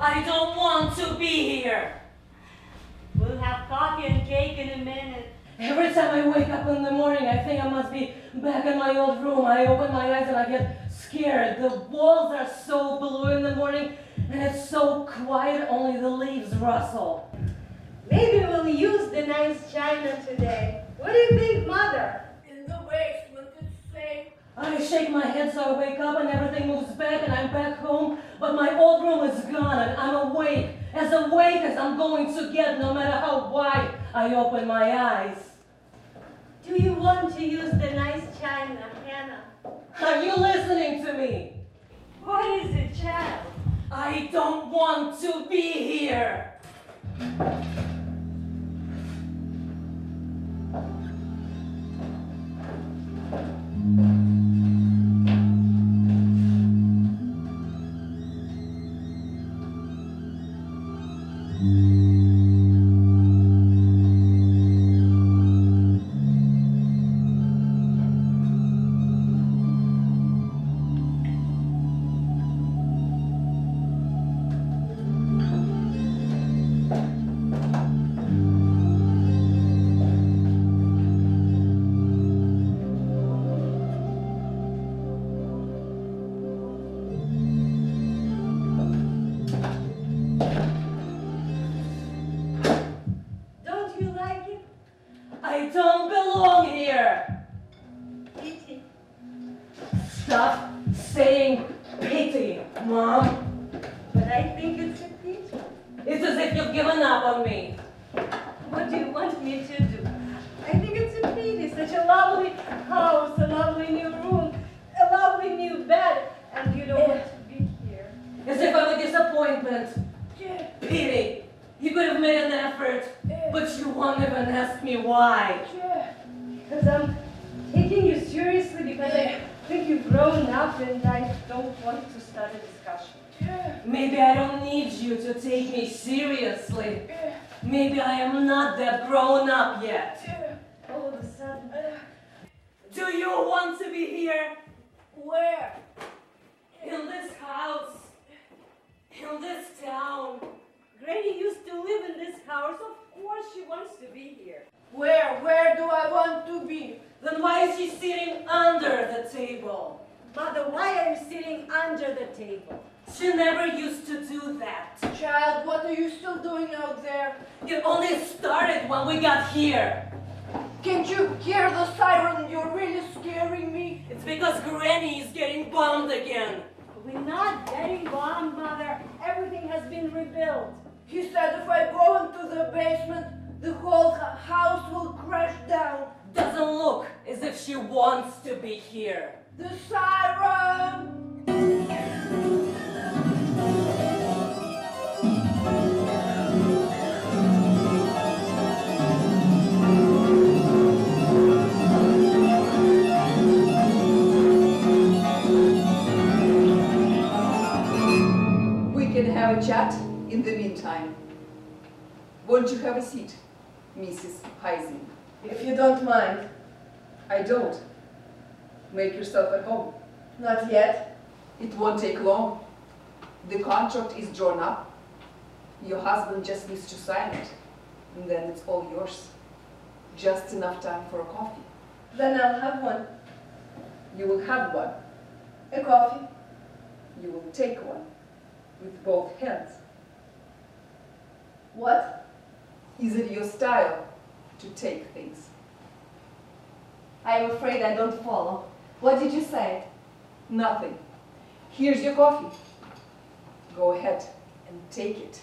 I don't want to be here. We'll have coffee and cake in a minute. Every time I wake up in the morning, I think I must be back in my old room. I open my eyes and I get scared. The walls are so blue in the morning, and it's so quiet, only the leaves rustle. Maybe we'll use the nice china today. What do you think, Mother? In the basement, it's safe. I shake my head so I wake up and everything moves back and I'm back home, but my old room is gone and I'm awake as I'm going to get, no matter how wide I open my eyes. Do you want to use the nice china, Hannah? Are you listening to me? What is it, child? I don't want to be here. I don't belong here. Pity. Stop saying pity, Mom. But I think it's a pity. It's as if you've given up on me. What do you want me to do? I think it's a pity. Such a lovely house, a lovely new room, a lovely new bed, and you don't want to be here. As if I'm a disappointment. Pity. You could have made an effort, but you won't even ask me why. Because I'm taking you seriously, because I think you've grown up and I don't want to start a discussion. Maybe I don't need you to take me seriously. Maybe I am not that grown up yet. All of a sudden. Do you want to be here? Where? In this house. In this town. Granny used to live in this house. Of course she wants to be here. Where? Where do I want to be? Then why is she sitting under the table? Mother, why are you sitting under the table? She never used to do that. Child, what are you still doing out there? It only started when we got here. Can't you hear the siren? You're really scaring me. It's because Granny is getting bombed again. We're not getting bombed, Mother. Everything has been rebuilt. He said if I go into the basement, the whole house will crash down. Doesn't look as if she wants to be here. The siren! We can have a chat in the meantime. Won't you have a seat, Mrs. Heising? If you don't mind. I don't. Make yourself at home. Not yet. It won't take long. The contract is drawn up. Your husband just needs to sign it, and then it's all yours. Just enough time for a coffee. Then I'll have one. You will have one. A coffee. You will take one with both hands. What? Is it your style to take things? I'm afraid I don't follow. What did you say? Nothing. Here's your coffee. Go ahead and take it.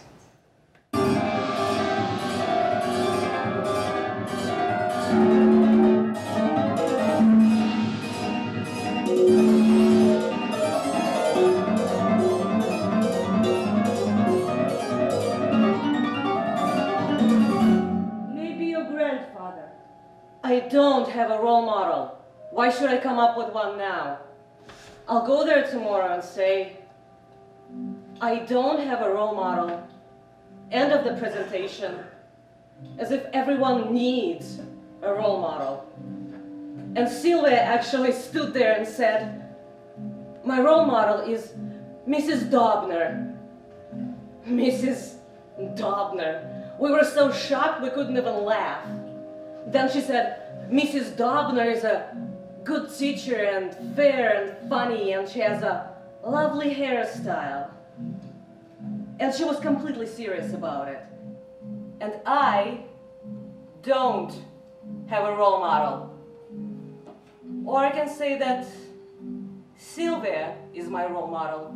Maybe your grandfather. I don't have a role model. Why should I come up with one now? I'll go there tomorrow and say, I don't have a role model. End of the presentation. As if everyone needs a role model. And Sylvia actually stood there and said, my role model is Mrs. Dobner. Mrs. Dobner. We were so shocked we couldn't even laugh. Then she said, Mrs. Dobner is a good teacher and fair and funny, and she has a lovely hairstyle. And she was completely serious about it. And I don't have a role model. Or I can say that Sylvia is my role model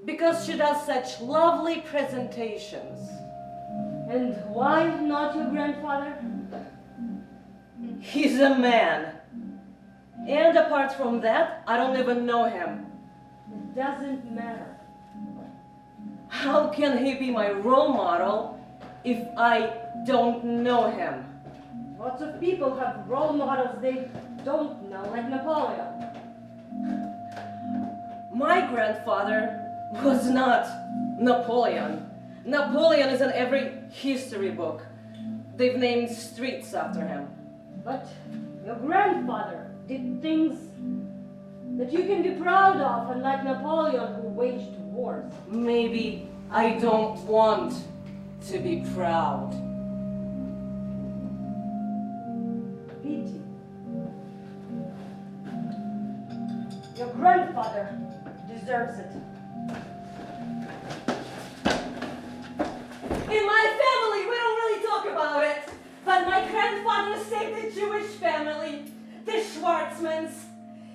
because she does such lovely presentations. And why not your grandfather? He's a man. And apart from that, I don't even know him. It doesn't matter. How can he be my role model if I don't know him? Lots of people have role models they don't know, like Napoleon. My grandfather was not Napoleon. Napoleon is in every history book. They've named streets after him. But your grandfather did things that you can be proud of, unlike Napoleon, who waged wars. Maybe I don't want to be proud. Pity. Your grandfather deserves it. In my family, we don't really talk about it. But my grandfather saved the Jewish family, the Schwarzmans.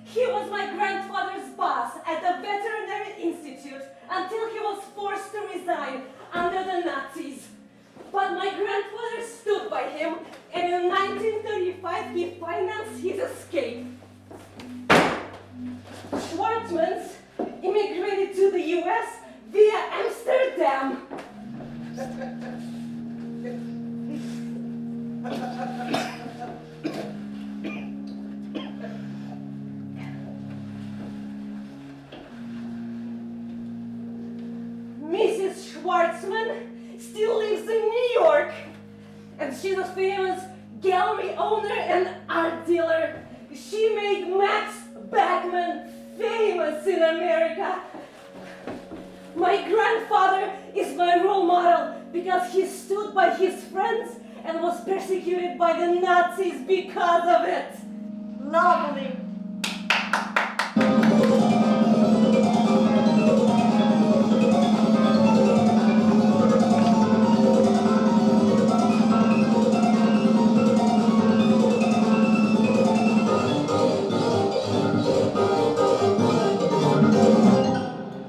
He was my grandfather's boss at the Veterinary Institute until he was forced to resign under the Nazis. But my grandfather stood by him, and in 1935 he financed his escape. Schwarzmans immigrated to the US via Amsterdam. Mrs. Schwarzman still lives in New York, and she's a famous gallery owner and art dealer. She made Max Bagman famous in America. My grandfather is my role model because he stood by his friends and was persecuted by the Nazis because of it. Lovely.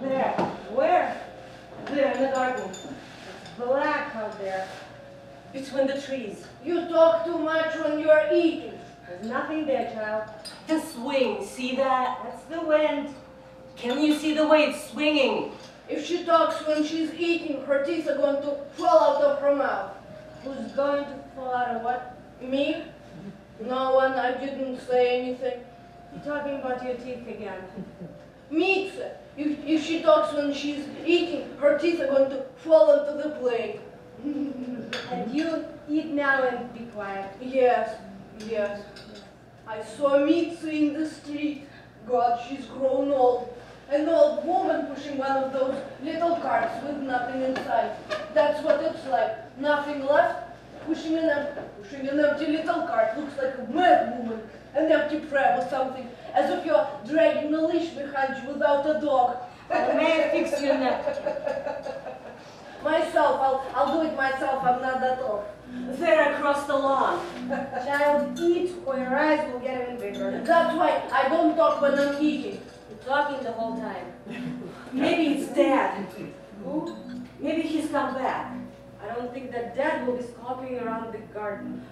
There. Where? There, in the garden. It's black out there. Between the trees. You talk too much when you're eating. There's nothing there, child. The swing, see that? That's the wind. Can you see the way it's swinging? If she talks when she's eating, her teeth are going to fall out of her mouth. Who's going to fall out of what? Me? No one, I didn't say anything. You're talking about your teeth again. Meat. If she talks when she's eating, her teeth are going to fall onto the plate. And you eat now and be quiet. Yes. I saw Mitsu in the street. God, she's grown old. An old woman pushing one of those little carts with nothing inside. That's what it's like. Nothing left. Pushing an empty little cart looks like a mad woman. An empty pram or something. As if you're dragging a leash behind you without a dog. May I fix your neck? Myself, I'll do it myself. I'm not that old. There across the lawn. Child, eat or your eyes will get even bigger. That's why I don't talk when I'm eating. You're talking the whole time. Maybe it's Dad. Who? Maybe he's come back. I don't think that Dad will be skulking around the garden.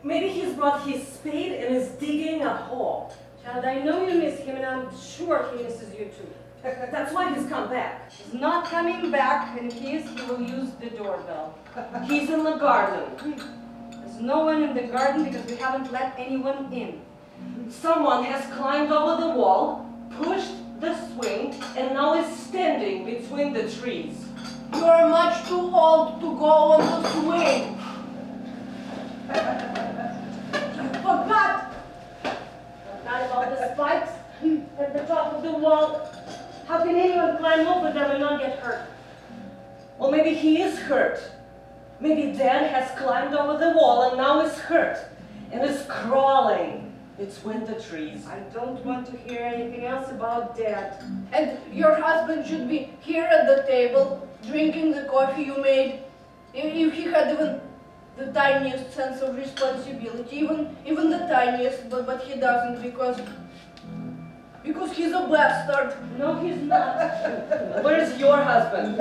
Maybe he's brought his spade and is digging a hole. Child, I know you miss him and I'm sure he misses you too. That's why he's come back. He's not coming back, and he will use the doorbell. He's in the garden. There's no one in the garden because we haven't let anyone in. Someone has climbed over the wall, pushed the swing, and now is standing between the trees. You're much too old to go on the swing. You forgot! Not about the spikes at the top of the wall. How can anyone climb over them and not get hurt? Or maybe he is hurt. Maybe Dad has climbed over the wall and now is hurt and is crawling. It's winter trees. I don't want to hear anything else about Dad. And your husband should be here at the table, drinking the coffee you made. If he had even the tiniest sense of responsibility, even the tiniest, but he doesn't because he's a bastard. No, he's not. Where is your husband?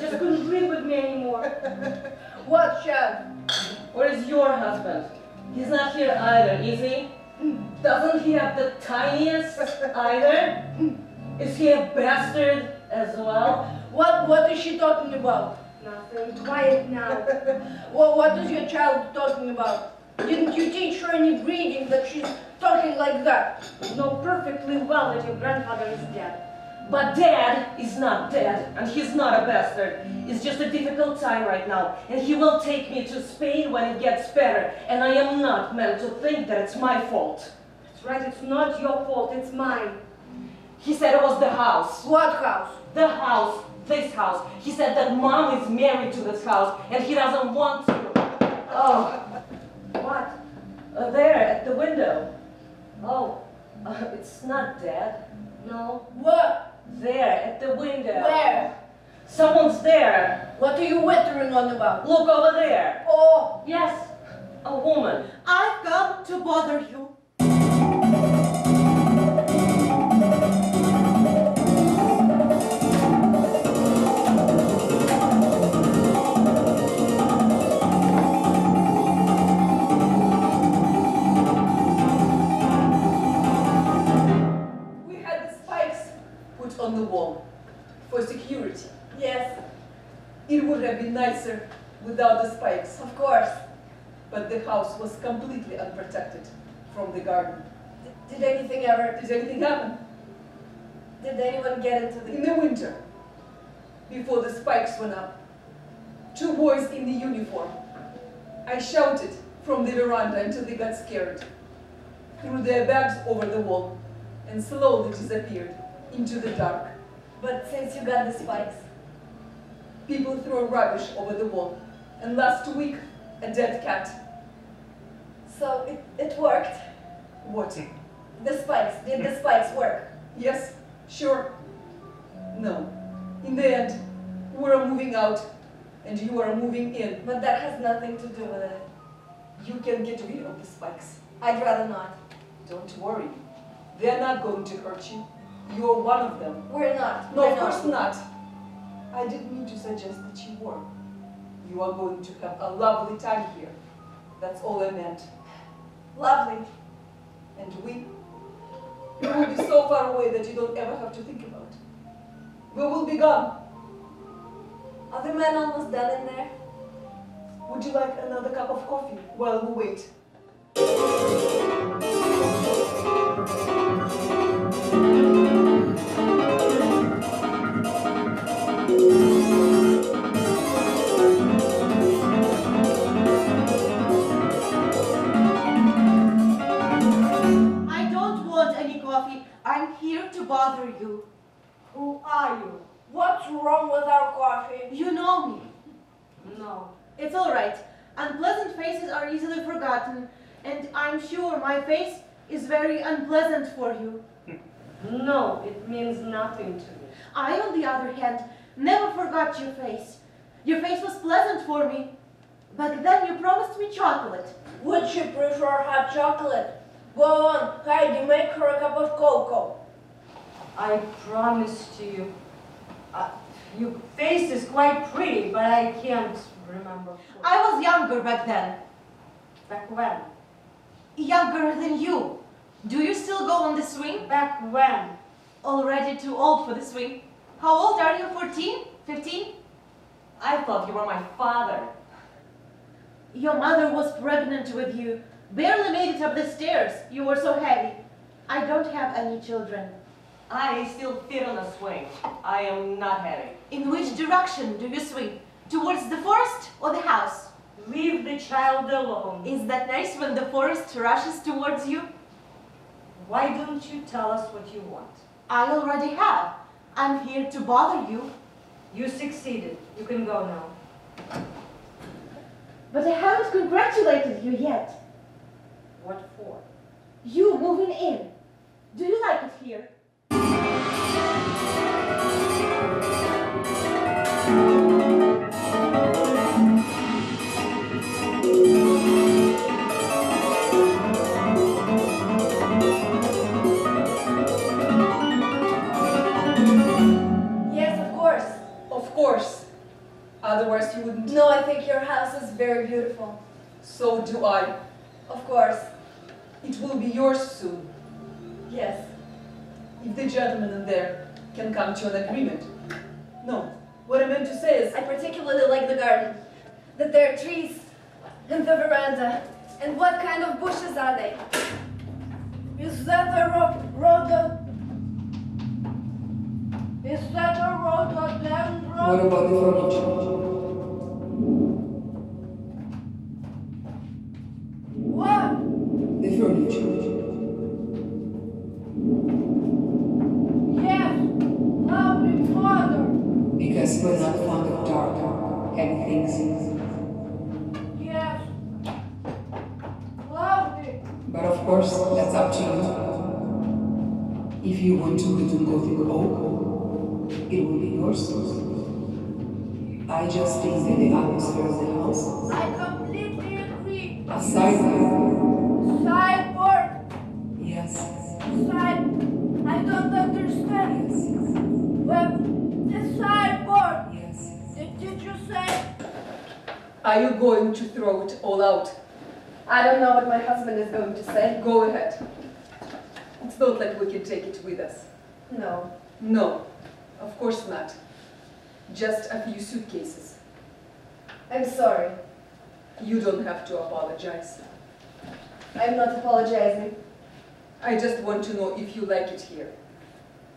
Just couldn't live with me anymore. What, Chad? Where is your husband? He's not here either, is he? Doesn't he have the tiniest either? Is he a bastard as well? What is she talking about? Nothing. Quiet now. What is your child talking about? Didn't you teach her any breeding that she's talking like that? You know perfectly well that your grandfather is dead. But Dad is not dead, and he's not a bastard. It's just a difficult time right now, and he will take me to Spain when it gets better, and I am not meant to think that it's my fault. That's right, it's not your fault, it's mine. He said it was the house. What house? The house. This house. He said that Mom is married to this house, and he doesn't want to. Oh. What? There, at the window. Oh, it's not Dad. No. What? There, at the window. Where? Someone's there. What are you wittering on about? Look over there. Oh, Yes, a woman. I've come to bother you. We had the spikes put on the wall for security. yes, It would have been nicer without the spikes, of course. but the house was completely unprotected from the garden. Did anything ever? Did anything happen? Did anyone get into In the winter, before the spikes went up, two boys in the uniform. I shouted from the veranda until they got scared, threw their bags over the wall, and slowly disappeared into the dark. But since you got the spikes, People throw rubbish over the wall, and last week, a dead cat. so it worked. What? The spikes. Did the spikes work? Yes, sure. No. In the end, we're moving out, and you are moving in. But that has nothing to do with it. You can get rid of the spikes. I'd rather not. Don't worry. They're not going to hurt you. You're one of them. We're not. No, We're of course not. I didn't mean to suggest that you were. You are going to have a lovely time here. That's all I meant. Lovely. And we will be so far away that you don't ever have to think about it. We will be gone. Are the men almost done in there? Would you like another cup of coffee while we wait? I don't want any coffee. I'm here to bother you. Who are you? What's wrong with our coffee? You know me. No. It's all right. Unpleasant faces are easily forgotten, and I'm sure my face is very unpleasant for you. No, it means nothing to me. I, on the other hand, never forgot your face. Your face was pleasant for me. Back then you promised me chocolate. Would she prefer hot chocolate? Go on, Heidi, make her a cup of cocoa. I promise to you. Your face is quite pretty, but I can't remember. I was younger back then. Back when? Younger than you. Do you still go on the swing? Back when? Already too old for the swing. How old are you? 14? 15? I thought you were my father. Your mother was pregnant with you. Barely made it up the stairs. You were so heavy. I don't have any children. I still fit on a swing. I am not heavy. In which direction do you swing? Towards the forest or the house? Leave the child alone. Is that nice when the forest rushes towards you? Why don't you tell us what you want? I already have. I'm here to bother you. You succeeded. You can go now. But I haven't congratulated you yet. What for? You moving in. Do you like it here? Yes, of course. Of course. Otherwise you wouldn't. No, I think your house is very beautiful. So do I. Of course. It will be yours soon. Yes. If the gentleman in there can come to an agreement. No, what I meant to say is... I particularly like the garden. That there are trees and the veranda. And what kind of bushes are they? Is that a rhododendron? What about the furniture? What? The furniture. Yes. Lovely father. Because we're not fond of dark, heavy things. Yes. Lovely. But of course, that's up to you. If you want to live in Gothic oak, it will be yours. I just think that the atmosphere of the house, I completely agree. a sideboard, Sideboard. yes, I don't understand. yes, Well, the sideboard. yes. Did you say? Are you going to throw it all out? I don't know what my husband is going to say. Go ahead. It's not like we can take it with us. No. No, of course not. Just a few suitcases. I'm sorry. You don't have to apologize. I'm not apologizing. I just want to know if you like it here.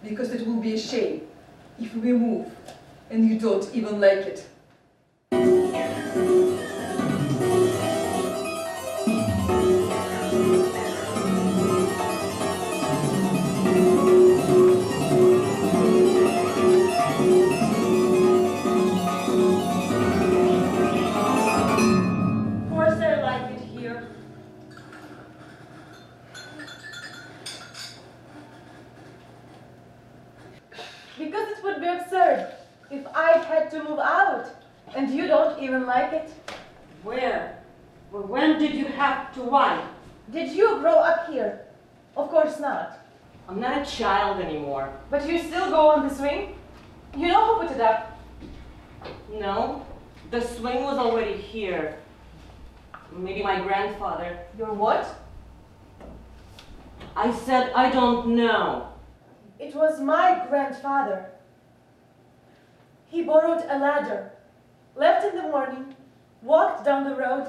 Because it will be a shame if we move and you don't even like it. Of course I like it here. Because it would be absurd if I had to move out and you don't even like it. Where? Well, when did you have to? Why? Did you grow up here? Of course not. I'm not a child anymore. But you still go on the swing? You know who put it up? No, the swing was already here. Maybe my grandfather. Your what? I said I don't know. It was my grandfather. He borrowed a ladder, left in the morning, walked down the road,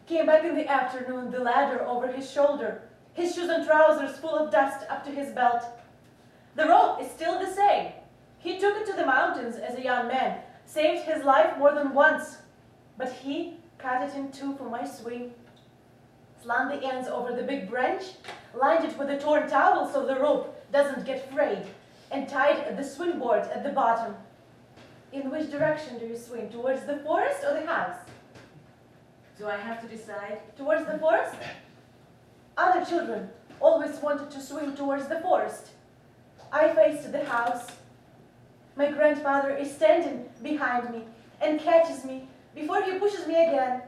came back in the afternoon, the ladder over his shoulder, his shoes and trousers full of dust up to his belt. The rope is still the same. He took it to the mountains as a young man, saved his life more than once, but he cut it in two for my swing, slung the ends over the big branch, lined it with a torn towel so the rope doesn't get frayed, and tied the swing board at the bottom. In which direction do you swing? Towards the forest or the house? Do I have to decide? Towards the forest? Other children always wanted to swing towards the forest. I faced the house. My grandfather is standing behind me and catches me before he pushes me again,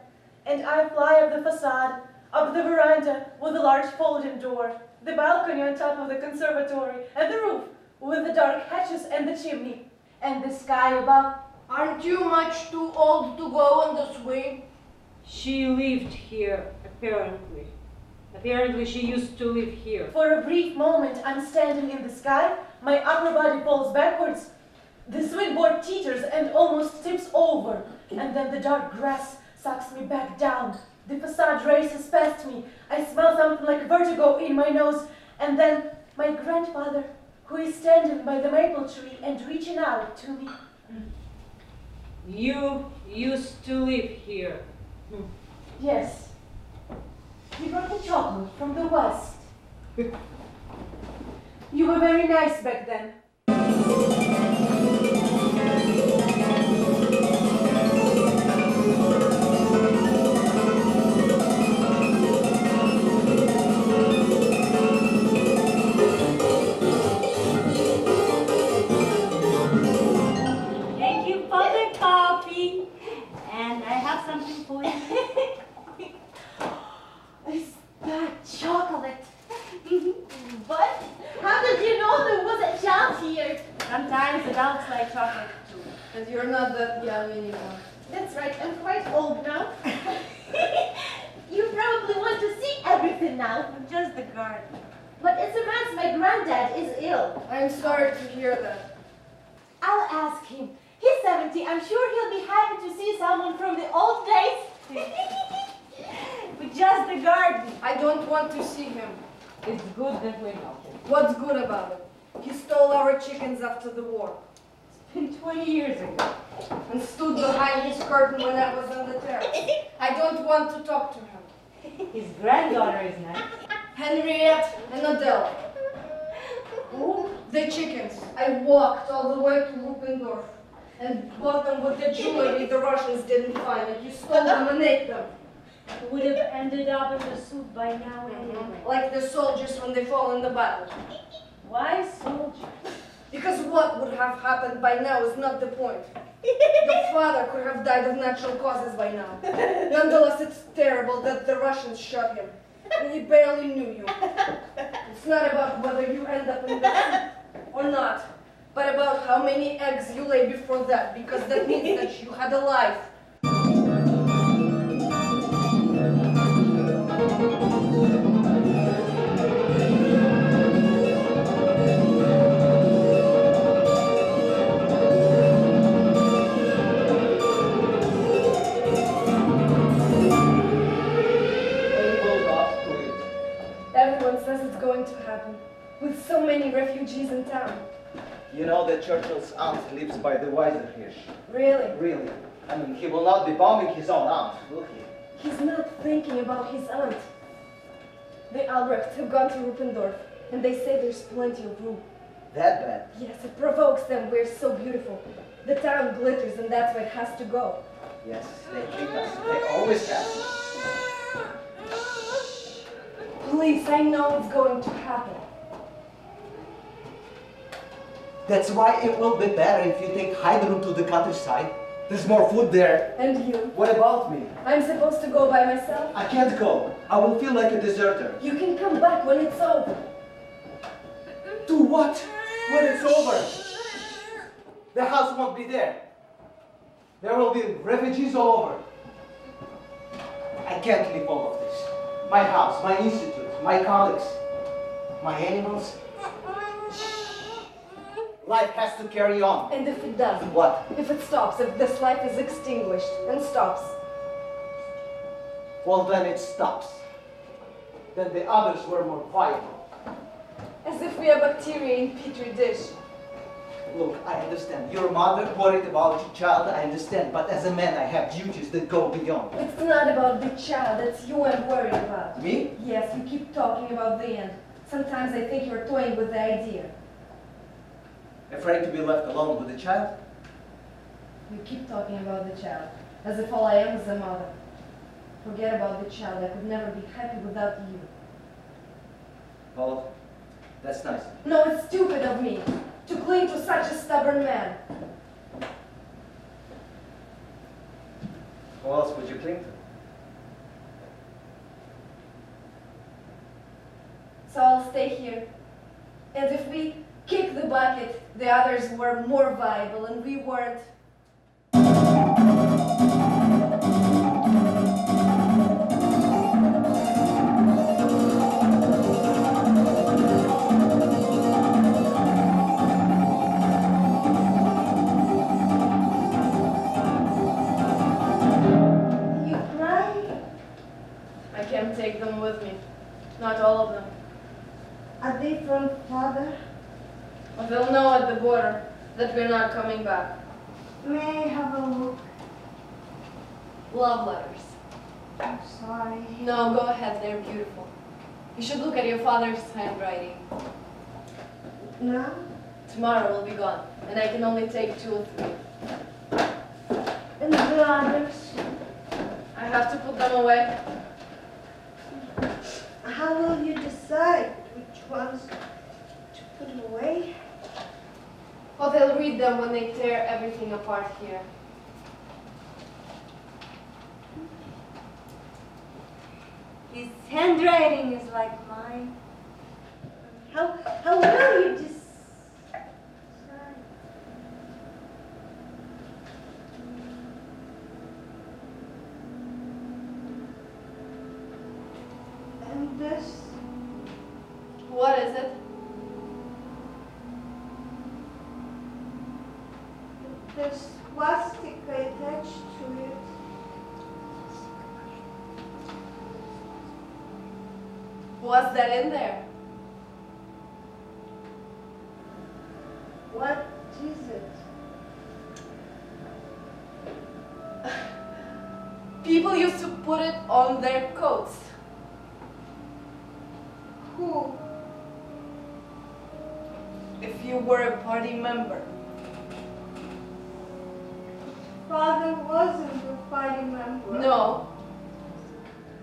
and I fly up the facade, up the veranda with the large folding door, the balcony on top of the conservatory, and the roof with the dark hatches and the chimney, and the sky above. Aren't you much too old to go on the swing? She lived here, apparently. Apparently she used to live here. For a brief moment, I'm standing in the sky, my upper body falls backwards, the swing board teeters and almost tips over, and then the dark grass sucks me back down. The facade races past me. I smell something like vertigo in my nose, and then my grandfather, who is standing by the maple tree and reaching out to me. You used to live here. Yes. He brought me chocolate from the west. You were very nice back then. adults like chocolate too. And you're not that young anymore. That's right, I'm quite old now. You probably want to see everything now. Just the garden. But it's a mess, my granddad is ill. I'm sorry to hear that. I'll ask him. He's 70, I'm sure he'll be happy to see someone from the old days. But just the garden. I don't want to see him. It's good that we know him. What's good about it? He stole our chickens after the war. It's been 20 years ago. And stood behind his curtain when I was on the terrace. I don't want to talk to him. His granddaughter is nice. Henriette and Adele. Who? The chickens. I walked all the way to Rupendorf and bought them with the jewelry the Russians didn't find, and you stole them and ate them. Would have ended up in the soup by now anyway. Like the soldiers when they fall in the battle. Why soldiers? Because what would have happened by now is not the point. Your father could have died of natural causes by now. Nonetheless, it's terrible that the Russians shot him. And he barely knew you. It's not about whether you end up in the soup or not, but about how many eggs you lay before that, because that means that you had a life. Everyone says it's going to happen, with so many refugees in town. You know that Churchill's aunt lives by the Weiserhirsch. Really? Really. I mean, he will not be bombing his own aunt, will he? He's not thinking about his aunt. The Albrechts have gone to Rupendorf, and they say there's plenty of room. That bad? Yes, it provokes them. We're so beautiful. The town glitters, and that's where it has to go. Yes, they hate us. They always have. Please, I know it's going to happen. That's why it will be better if you take Heidrun to the countryside. There's more food there. And you? What about me? I'm supposed to go by myself? I can't go. I will feel like a deserter. You can come back when it's over. Do what? When it's over? The house won't be there. There will be refugees all over. I can't leave all of this. My house, my institute, my colleagues, my animals. Life has to carry on. And if it doesn't? What? If it stops, if this life is extinguished and stops? Well, then it stops. Then the others were more viable. As if we are bacteria in petri dish. Look, I understand. Your mother worried about your child, I understand. But as a man, I have duties that go beyond. It's not about the child, it's you I'm worried about. Me? Yes, you keep talking about the end. Sometimes I think you're toying with the idea. Afraid to be left alone with the child? You keep talking about the child, as if all I am is a mother. Forget about the child, I could never be happy without you. Well, that's nice. No, it's stupid of me to cling to such a stubborn man. Who else would you cling to? So I'll stay here. And if we kick the bucket, the others were more viable and we weren't. You cry? I can't take them with me. Not all of them. Are they from father? Well, they'll know at the border that we're not coming back. May I have a look? Love letters. I'm sorry. No, go ahead, they're beautiful. You should look at your father's handwriting. Now? Tomorrow we'll be gone, and I can only take 2 or 3. And the others? I have to put them away. How will you decide which ones to put away? Oh, they'll read them when they tear everything apart here. His handwriting is like mine. How will you decide? There's swastika attached to it. What's that in there? What is it? People used to put it on their coats. Who? If you were a party member. Father wasn't a party member. No.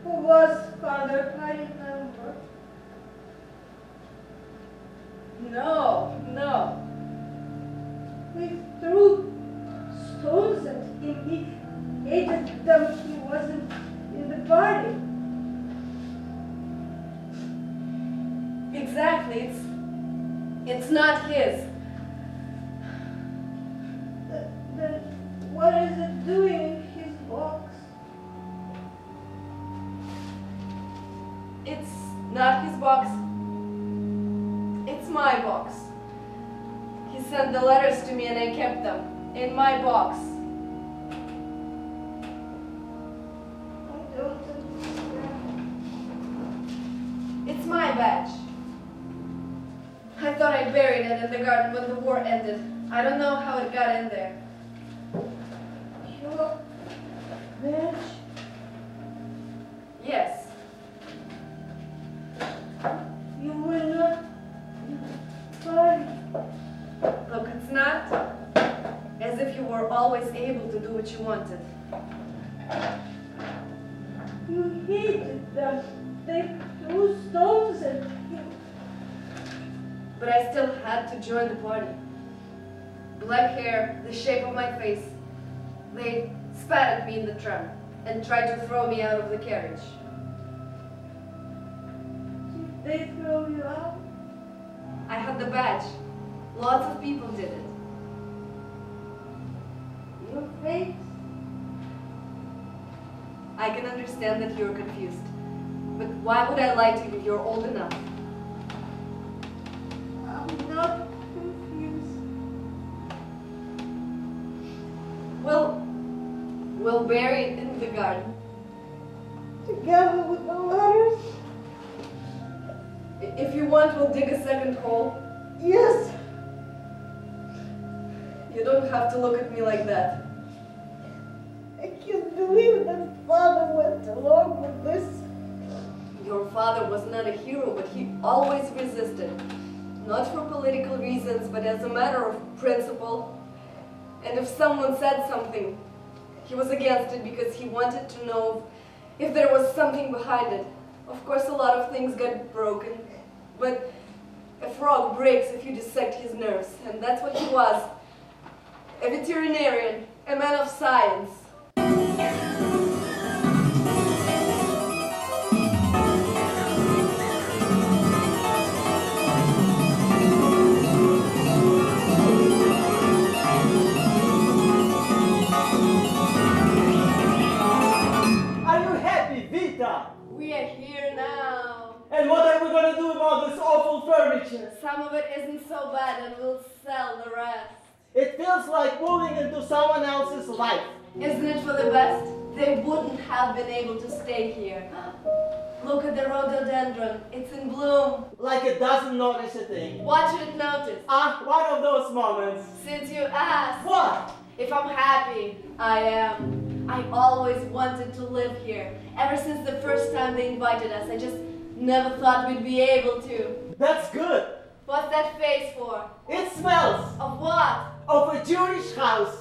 Who was father party member? No. We threw stones at him. He hated them. He wasn't in the party. Exactly. It's not his. Then what is it doing in his box? It's not his box. It's my box. He sent the letters to me and I kept them in my box. I don't understand. It's my badge. I thought I buried it in the garden when the war ended. I don't know how it got in there. Your badge? Yes. You were not in the party. Look, it's not as if you were always able to do what you wanted. You hated them. They threw stones at you. But I still had to join the party. Black hair, the shape of my face. They spat at me in the tram and tried to throw me out of the carriage. Did they throw you out? I had the badge. Lots of people did it. Your face? I can understand that you're confused. But why would I lie to you? You're old enough. I'm not confused. We'll bury it in the garden. Together with the letters? If you want, we'll dig a second hole. Yes. You don't have to look at me like that. I can't believe that Father went along with this. Your father was not a hero, but he always resisted. Not for political reasons, but as a matter of principle. And if someone said something, he was against it because he wanted to know if there was something behind it. Of course, a lot of things got broken, but a frog breaks if you dissect his nerves, and that's what he was. A veterinarian, a man of science. We are here now. And what are we gonna do about this awful furniture? Some of it isn't so bad and we'll sell the rest. It feels like moving into someone else's life. Isn't it for the best? They wouldn't have been able to stay here. Look at the rhododendron. It's in bloom. Like it doesn't notice a thing. What should it notice? One of those moments. Since you asked. What? If I'm happy, I am. I always wanted to live here. Ever since the first time they invited us, I just never thought we'd be able to. That's good. What's that face for? It smells. Of what? Of a Jewish house.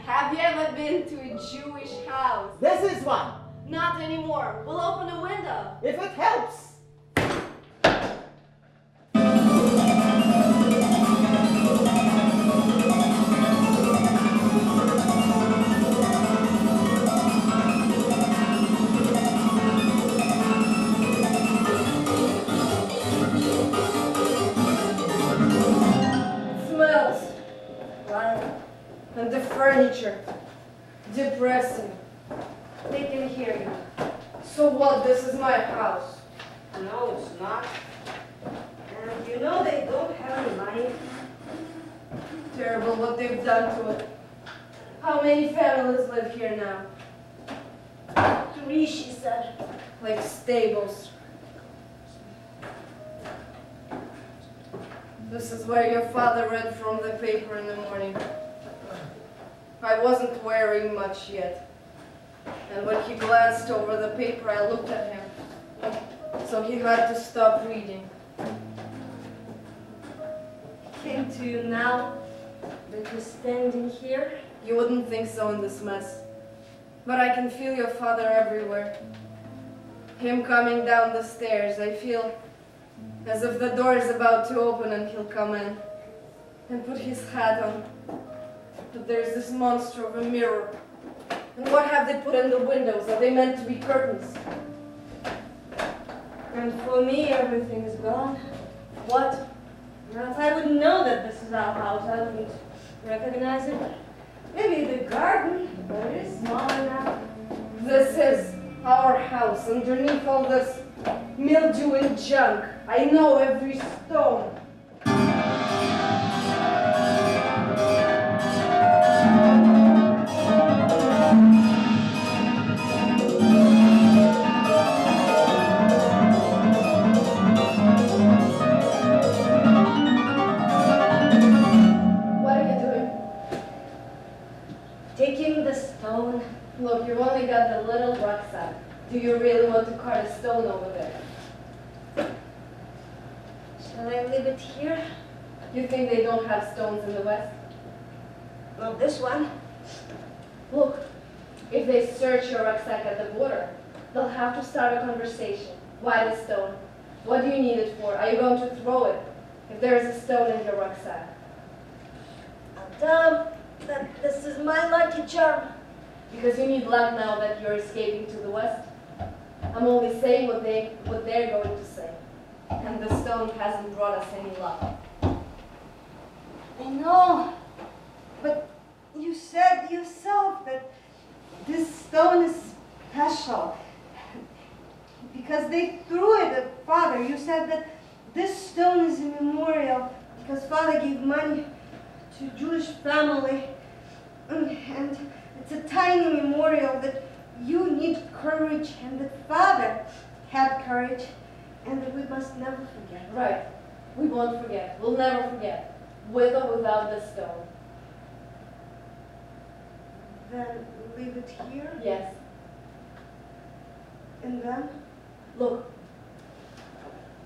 Have you ever been to a Jewish house? This is one. Not anymore. We'll open a window. If it helps. And the furniture, depressing. They can hear you. So what? This is my house. No, it's not. And you know they don't have any money. Terrible what they've done to it. How many families live here now? 3, she said. Like stables. This is where your father read from the paper in the morning. I wasn't wearing much yet. And when he glanced over the paper, I looked at him. So he had to stop reading. Came to you now that you're standing here? You wouldn't think so in this mess. But I can feel your father everywhere. Him coming down the stairs, I feel as if the door is about to open and he'll come in and put his hat on. But there's this monster of a mirror. And what have they put in the windows? Are they meant to be curtains? And for me, everything is gone. What? Else I wouldn't know that this is our house. I wouldn't recognize it. Maybe the garden, but it is small enough. This is our house. Underneath all this mildew and junk, I know every stone. Taking the stone. Look, you've only got the little rucksack. Do you really want to cart a stone over there? Shall I leave it here? You think they don't have stones in the West? Not this one. Look, if they search your rucksack at the border, they'll have to start a conversation. Why the stone? What do you need it for? Are you going to throw it if there is a stone in your rucksack? I'll tell them that this is my lucky charm. Because you need luck now that you're escaping to the West? I'm only saying what they're going to say. And the stone hasn't brought us any luck. I know, but you said yourself that this stone is special. Because they threw it at Father. You said that this stone is a memorial because Father gave money to a Jewish family. And it's a tiny memorial that you need courage and that Father had courage and that we must never forget. Right. We won't forget. We'll never forget. With or without the stone. Then leave it here? Yes. And then? Look.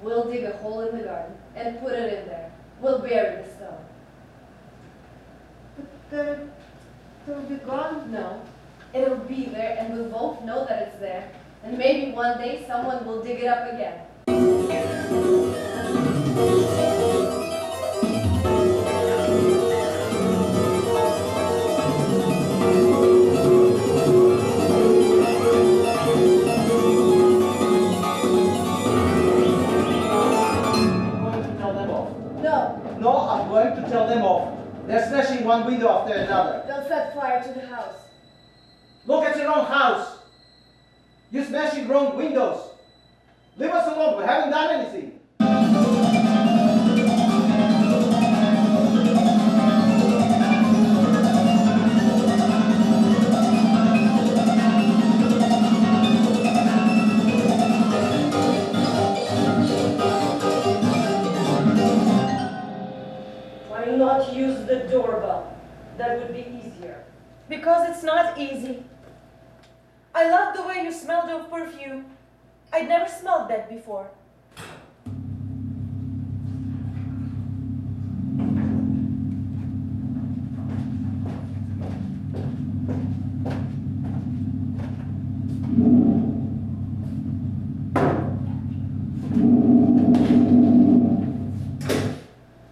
We'll dig a hole in the garden and put it in there. We'll bury the stone. But then it'll be gone? No. It'll be there and we'll both know that it's there. And maybe one day someone will dig it up again. No, I'm going to tell them off. They're smashing one window after another. They'll set fire to the house. Look at your own house. You're smashing wrong windows. Leave us alone. We haven't done anything. Why not use the doorbell? That would be easier. Because it's not easy. I love the way you smelled of perfume. I'd never smelled that before.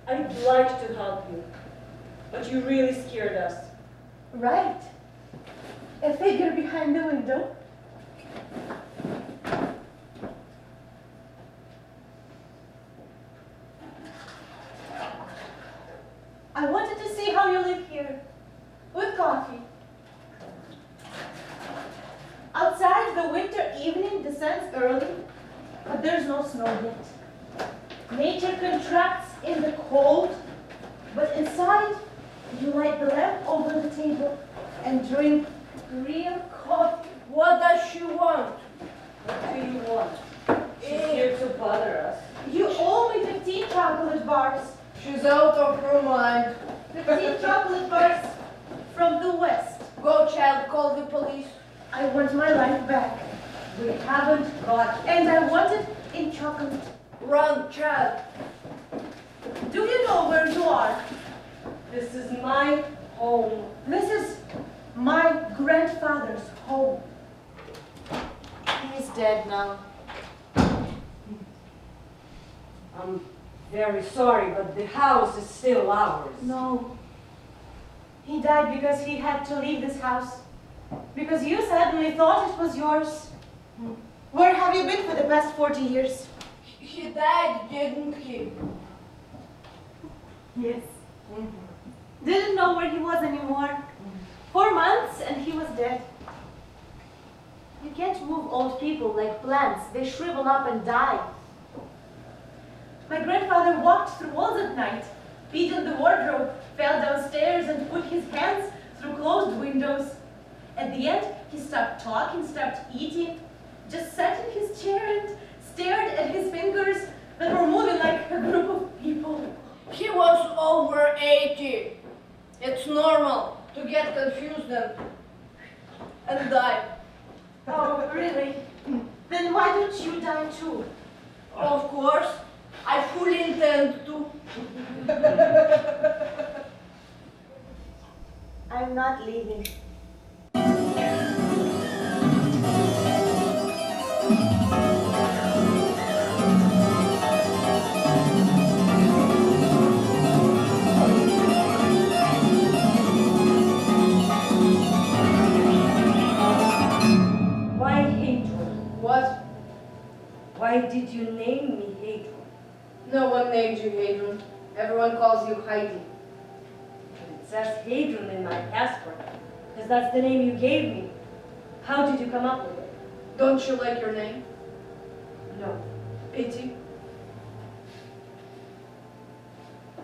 I'd like to help you, but you really scared us. Right. A figure behind the window. I wanted to see how you live here. With coffee. Outside, the winter evening descends early, but there's no snow yet. Nature contracts in the cold, but inside, step over the table and drink real coffee. What does she want? What do you want? She's here to bother us. You owe me 15 chocolate bars. She's out of her mind. 15 chocolate bars from the West. Go, child, call the police. I want my life back. We haven't got And I want it in chocolate. Run, child. Do you know where you are? This is my home. This is my grandfather's home. He's dead now. I'm very sorry, but the house is still ours. No. He died because he had to leave this house. Because you suddenly thought it was yours. Where have you been for the past 40 years? He died, didn't he? Yes. Didn't know where he was anymore. 4 months and he was dead. You can't move old people like plants. They shrivel up and die. My grandfather walked through walls at night, peed in the wardrobe, fell downstairs and put his hands through closed windows. At the end, he stopped talking, stopped eating, just sat in his chair and stared at his fingers that were moving like a group of people. He was over 80. It's normal to get confused and die. Oh, really? Then why don't you die too? Of course, I fully intend to. I'm not leaving. Why hatred? What? Why did you name me hatred? No one named you Hadrian. Everyone calls you Heidi. It says Hadrian in my passport, because that's the name you gave me. How did you come up with it? Don't you like your name? No. Pity.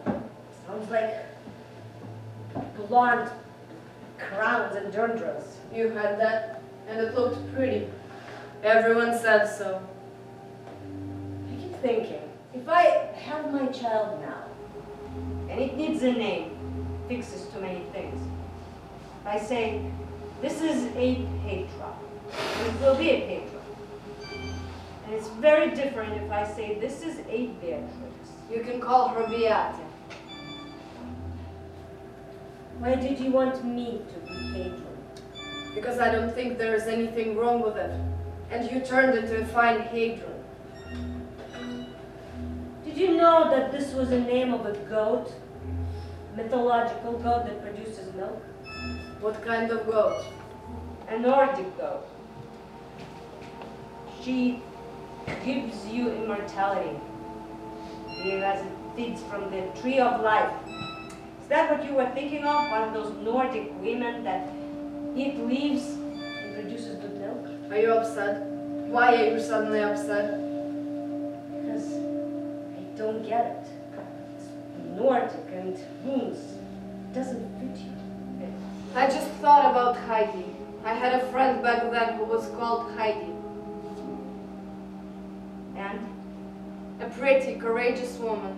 Sounds like blonde crowns and dundras. You had that, and it looked pretty. Everyone said so. I keep thinking, if I have my child now, and it needs a name, fixes too many things. If I say, this is a Petra, it will be a Petra. And it's very different if I say, this is a Beatrix. You can call her Beate. Why did you want me to be Hadrian? Because I don't think there is anything wrong with it. And you turned into a fine Hadrian. Did you know that this was the name of a goat? Mythological goat that produces milk? What kind of goat? A Nordic goat. She gives you immortality, as it feeds from the tree of life. Is that what you were thinking of? One of those Nordic women that eat leaves and produces good milk? Are you upset? Why are you suddenly upset? Because I don't get it. It's Nordic and runes. It doesn't fit you. I just thought about Heidi. I had a friend back then who was called Heidi. And A pretty, courageous woman.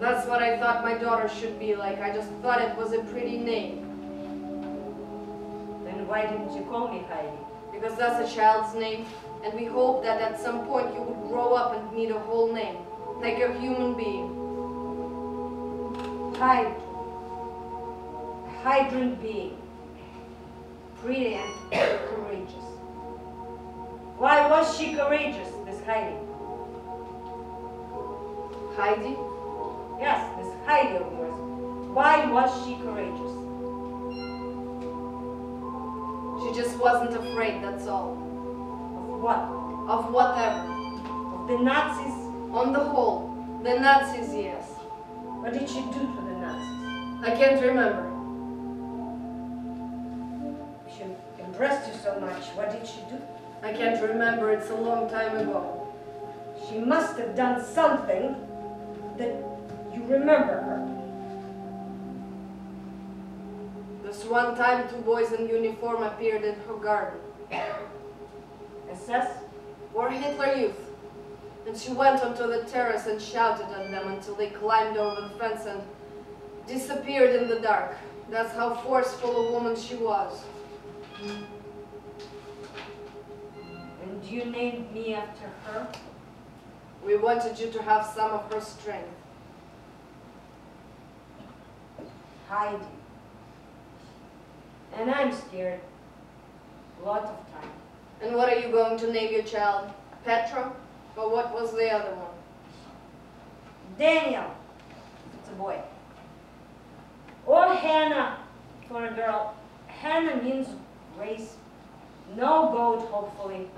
That's what I thought my daughter should be like. I just thought it was a pretty name. then why didn't you call me Heidi? Because that's a child's name. And we hope that at some point you would grow up and need a whole name. Like a human being. Heidi. A hydrant being. Pretty and courageous. Why was she courageous, this Heidi? Heidi? Yes, this Heidi of yours. Why was she courageous? She just wasn't afraid, that's all. Of what? Of whatever. Of the Nazis? On the whole, the Nazis, yes. What did she do to the Nazis? I can't remember. She impressed you so much. What did she do? I can't remember, it's a long time ago. She must have done something that you remember her. The This one time, 2 boys in uniform appeared in her garden. SS? Or Hitler Youth. And she went onto the terrace and shouted at them until they climbed over the fence and disappeared in the dark. That's how forceful a woman she was. And you named me after her? We wanted you to have some of her strength. Heidi. And I'm scared. A lot of time. And what are you going to name your child? Petra? Or what was the other one? Daniel. It's a boy. Or Hannah for a girl. Hannah means grace. No goat, hopefully.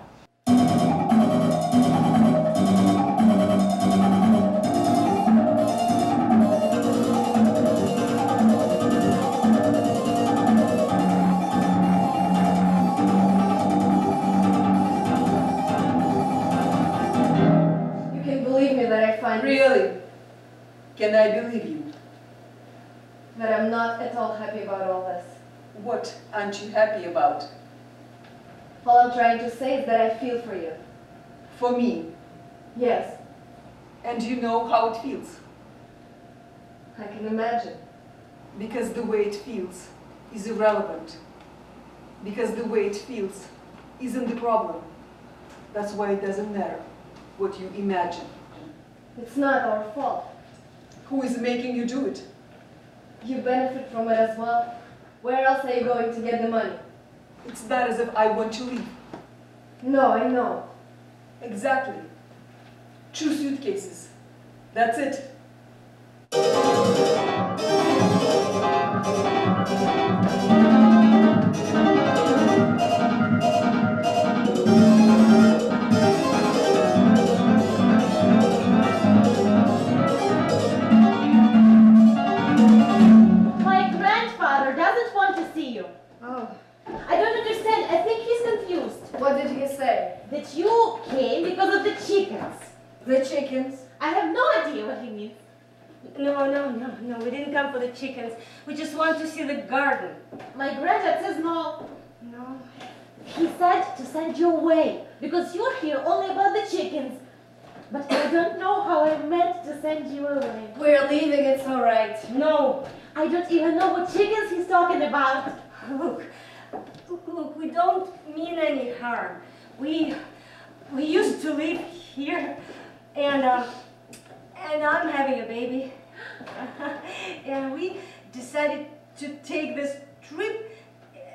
Really? Can I believe you? But I'm not at all happy about all this. What aren't you happy about? All I'm trying to say is that I feel for you. For me? Yes, And you know how it feels? I can imagine. Because the way it feels is irrelevant. Because the way it feels isn't the problem. That's why it doesn't matter what you imagine. It's not our fault. Who is making you do it? You benefit from it as well. Where else are you going to get the money? It's not as if I want to leave. No, I know. Exactly. 2 suitcases. That's it. My grandfather doesn't want to see you. Oh. I don't understand. I think he's confused. What did he say? That you came because of the chickens. The chickens? I have no idea what he means. No, we didn't come for the chickens. We just want to see the garden. My granddad says no. No. He said to send you away because you're here only about the chickens. But I don't know how I meant to send you away. We're leaving, it's all right. No. I don't even know what chickens he's talking about. Look, we don't mean any harm. We used to live here, and I'm having a baby. And we decided to take this trip,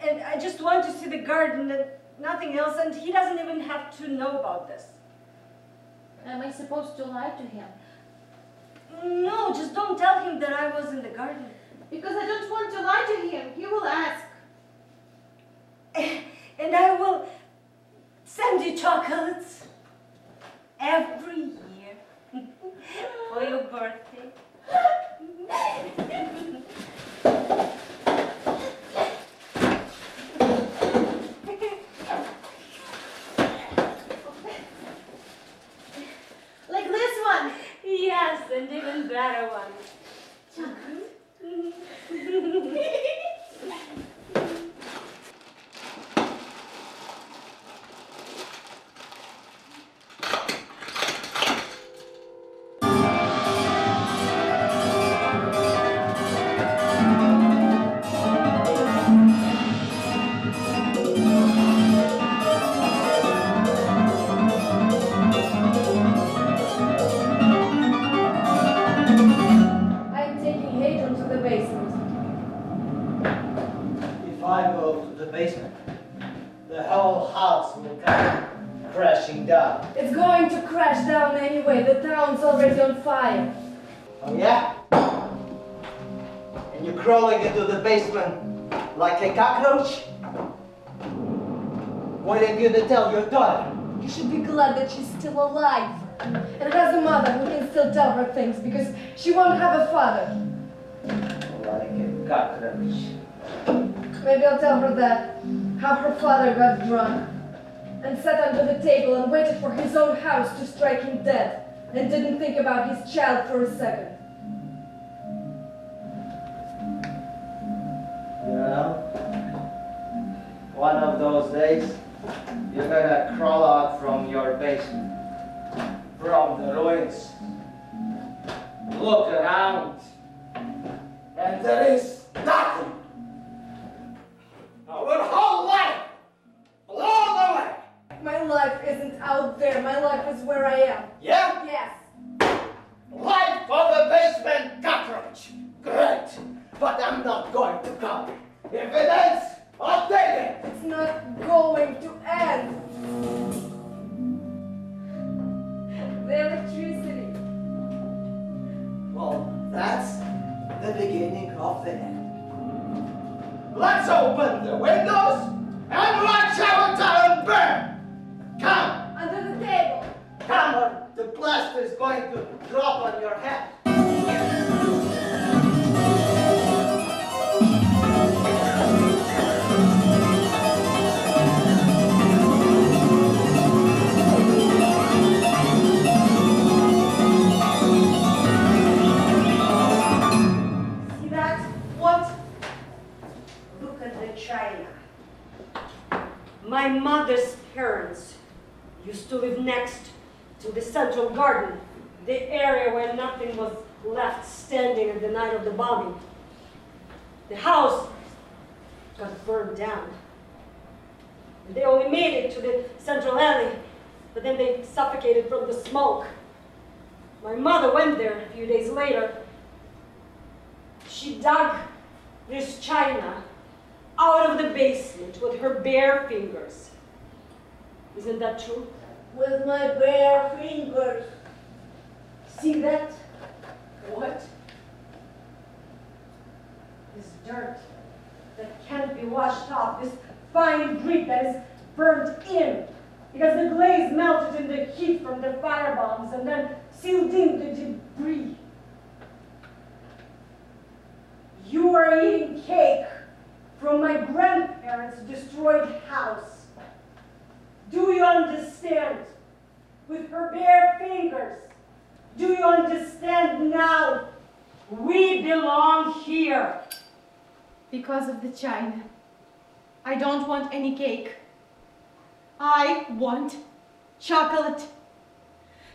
and I just want to see the garden and nothing else, and he doesn't even have to know about this. Am I supposed to lie to him? No, just don't tell him that I was in the garden. Because I don't want to lie to him. He will ask. And I will send you chocolates every year for your birthday. Like this one. Yes, and even better one. I'm taking Hayden to the basement. If I go to the basement, the whole house will come crashing down. It's going to crash down anyway. The town's already on fire. Oh yeah? And you're crawling into the basement like a cockroach? What are you gonna tell your daughter? You should be glad that she's still alive. And has a mother who can still tell her things because she won't have a father. Like a cockroach. Maybe I'll tell her that. How her father got drunk and sat under the table and waited for his own house to strike him dead and didn't think about his child for a second. You're One of those days, you're gonna crawl out from your basement, from the ruins, look around, and there is nothing. Our whole life blown away. My life isn't out there. My life is where I am. Yeah? Yes. Life of a basement cockroach. Great. But I'm not going to come. If it ends, I'll take it. It's not going to end. The electricity. Well, that's the beginning of the end. Let's open the windows and watch our town burn. Come. Under the table. Come on. The plaster is going to drop on your head. My mother's parents used to live next to the central garden, the area where nothing was left standing in the night of the bombing. The house got burned down. And they only made it to the central alley, but then they suffocated from the smoke. My mother went there a few days later. She dug this china out of the basement with her bare fingers. Isn't that true? With my bare fingers. See that? What? This dirt that can't be washed off, this fine grit that is burnt in, because the glaze melted in the heat from the firebombs and then sealed in the debris. You are eating cake from my grandparents' destroyed house. Do you understand? With her bare fingers. Do you understand now? We belong here. Because of the china. I don't want any cake. I want chocolate.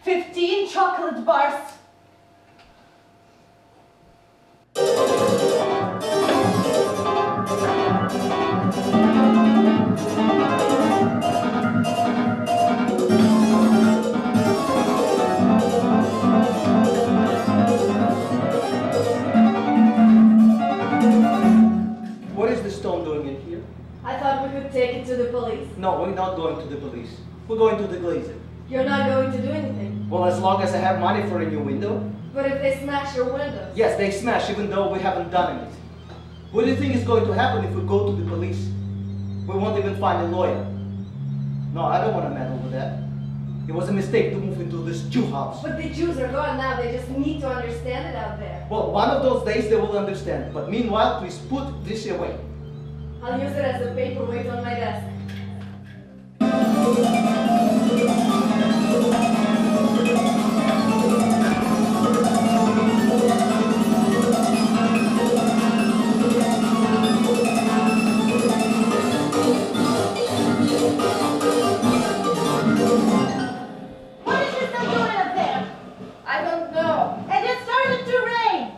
15 chocolate bars. What is the stone doing in here? I thought we could take it to the police. No, we're not going to the police. We're going to the glazer. You're not going to do anything. Well, as long as I have money for a new window. But if they smash your windows? Yes, they smash even though we haven't done it. What do you think is going to happen if we go to the police? We won't even find a lawyer. No, I don't want to meddle with that. It was a mistake to move into this Jew house. But the Jews are gone now. They just need to understand it out there. Well, one of those days they will understand. But meanwhile, please put this away. I'll use it as a paperweight on my desk. What is she still doing up there? I don't know. And it started to rain.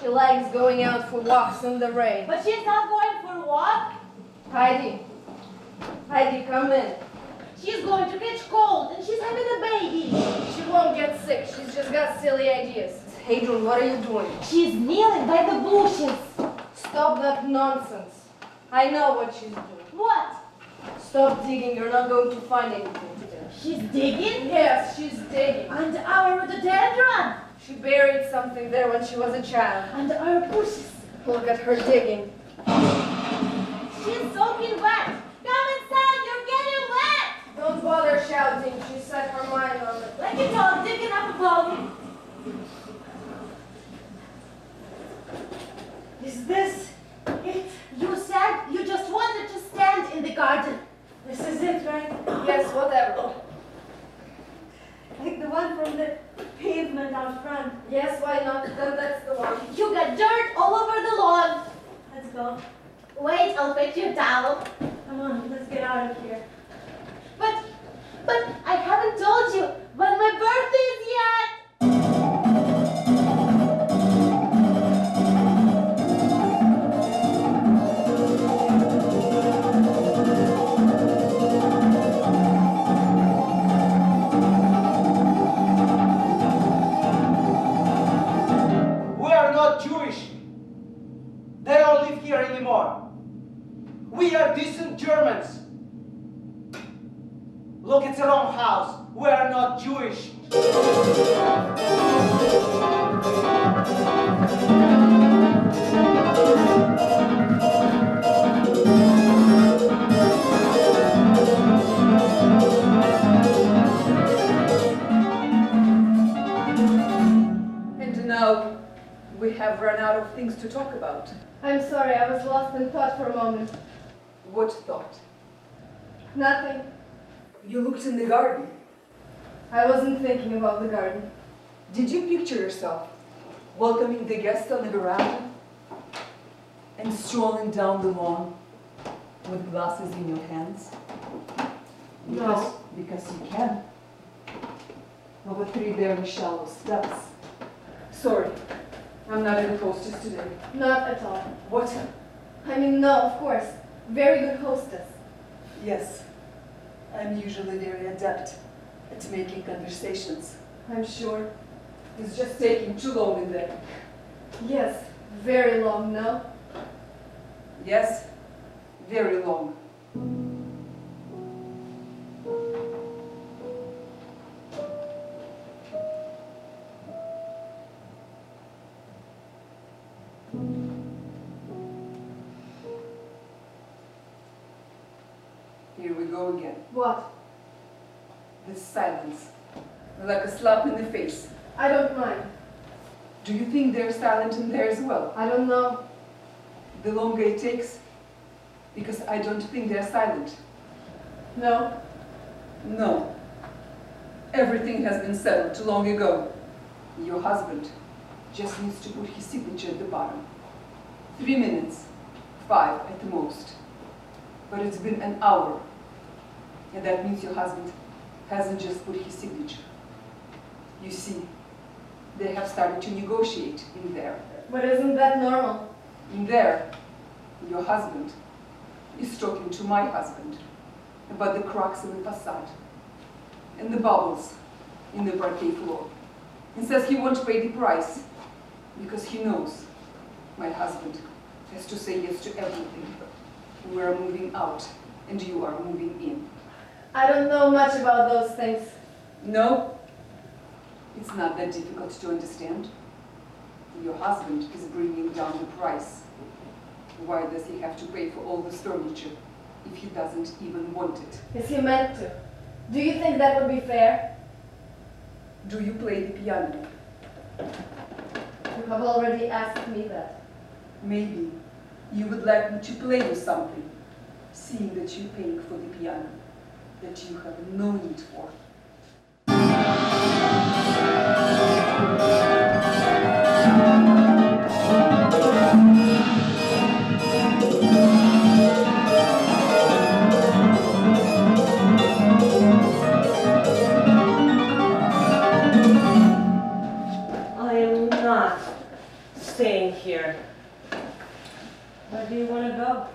She likes going out for walks in the rain. But she's not going for a walk. Heidi, come in. She's going to catch cold and she's having a baby. She won't get sick. She's just got silly ideas. Hadrian, what are you doing? She's kneeling by the bushes. Stop that nonsense. I know what she's doing. What? Stop digging. You're not going to find anything today. She's digging? Yes, she's digging. Under our rhododendron. She buried something there when she was a child. Under our bushes. Look at her digging. She's soaking wet. Come inside, you're getting wet. Don't bother shouting. She set her mind on it. Like a dog digging up a bone. Is this it? You said you just wanted to stand in the garden. This is it, right? Yes, whatever. Like the one from the pavement out front. Yes, why not? Then that's the one. You got dirt all over the lawn. Let's go. I'll fetch you a towel. Come on, let's get out of here. But I haven't told you when my birthday is yet. We are not Jewish. They don't live here anymore. We are decent Germans. Look, it's the wrong house. We are not Jewish. And now we have run out of things to talk about. I'm sorry, I was lost in thought for a moment. What thought? Nothing. You looked in the garden. I wasn't thinking about the garden. Did you picture yourself welcoming the guests on the veranda and strolling down the lawn with glasses in your hands? No. Because you can. Over 3 very shallow steps. Sorry, I'm not a hostess today. Not at all. What? I mean, no, of course. Very good hostess. Yes, I'm usually very adept at making conversations. I'm sure. It's just taking too long in there. Yes, very long, no? Yes, very long. Here we go again. What? This silence, like a slap in the face. I don't mind. Do you think they're silent in there as well? I don't know. The longer it takes, because I don't think they're silent. No? No. Everything has been settled too long ago. Your husband just needs to put his signature at the bottom. 3 minutes, 5 at the most. But it's been an hour. And that means your husband hasn't just put his signature. You see, they have started to negotiate in there. But isn't that normal? In there, your husband is talking to my husband about the cracks in the facade and the bubbles in the parquet floor, and says he won't pay the price because he knows my husband has to say yes to everything. We are moving out and you are moving in. I don't know much about those things. No, it's not that difficult to understand. Your husband is bringing down the price. Why does he have to pay for all this furniture if he doesn't even want it? Is he meant to? Do you think that would be fair? Do you play the piano? You have already asked me that. Maybe you would like me to play you something, seeing that you're paying for the piano that you have no need for. I am not staying here. Where do you want to go?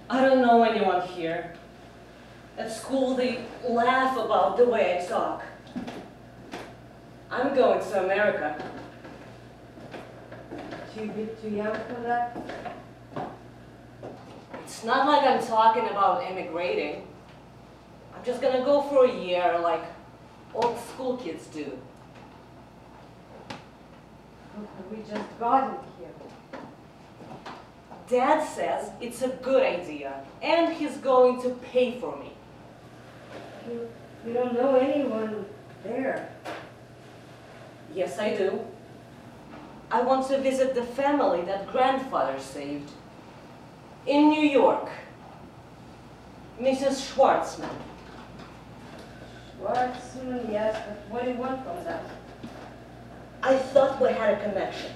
I don't know anyone here. At school, they laugh about the way I talk. I'm going to America. Too big, too young for that? It's not like I'm talking about emigrating. I'm just gonna go for a year like old school kids do. Look, we just gotten here. Dad says it's a good idea, and he's going to pay for me. You don't know anyone there. Yes, I do. I want to visit the family that grandfather saved. In New York. Mrs. Schwartzman. Schwartzman, yes, but what do you want from that? I thought we had a connection.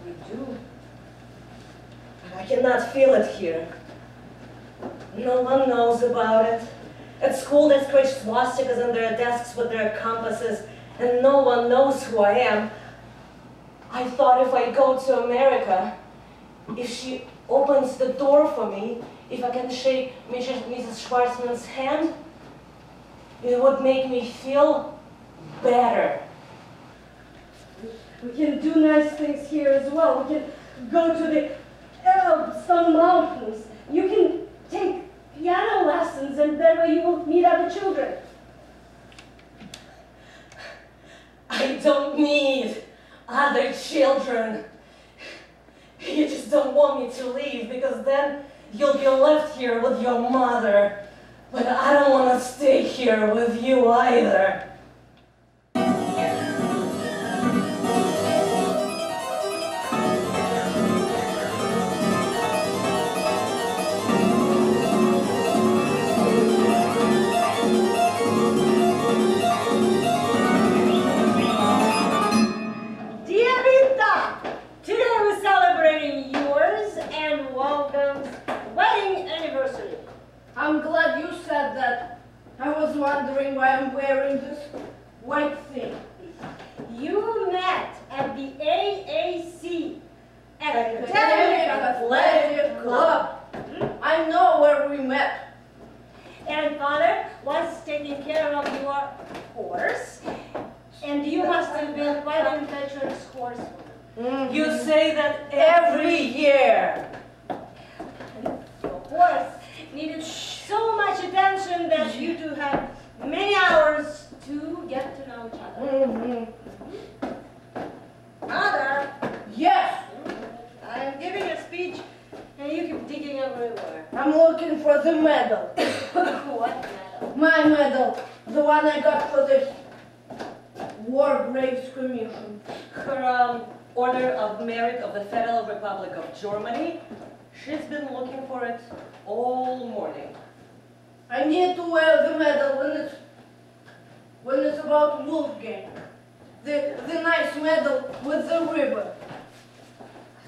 We do. I cannot feel it here. No one knows about it. At school they scratch swastikas on their desks with their compasses, and no one knows who I am. I thought if I go to America, if she opens the door for me, if I can shake Mrs. Schwarzman's hand, it would make me feel better. We can do nice things here as well. We can go to the Alps, some mountains. You can take piano lessons, and that way you will meet other children. I don't need other children. You just don't want me to leave, because then you'll be left here with your mother. But I don't want to stay here with you either. I'm glad you said that. I was wondering why I'm wearing this white thing. You met at the AAC, Academic Athletic Club. I know where we met. And father was taking care of your horse, and you must have been quite an adventurous horsewoman. You say that every year. Your horse needed so much attention that you two had many hours to get to know each other. Mother! Yes! I am giving a speech, and you keep digging everywhere. I'm looking for the medal. What medal? My medal. The one I got for the War Graves Commission. Her Order of Merit of the Federal Republic of Germany. She's been looking for it all morning. I need to wear the medal when it's about Wolfgang. The nice medal with the ribbon.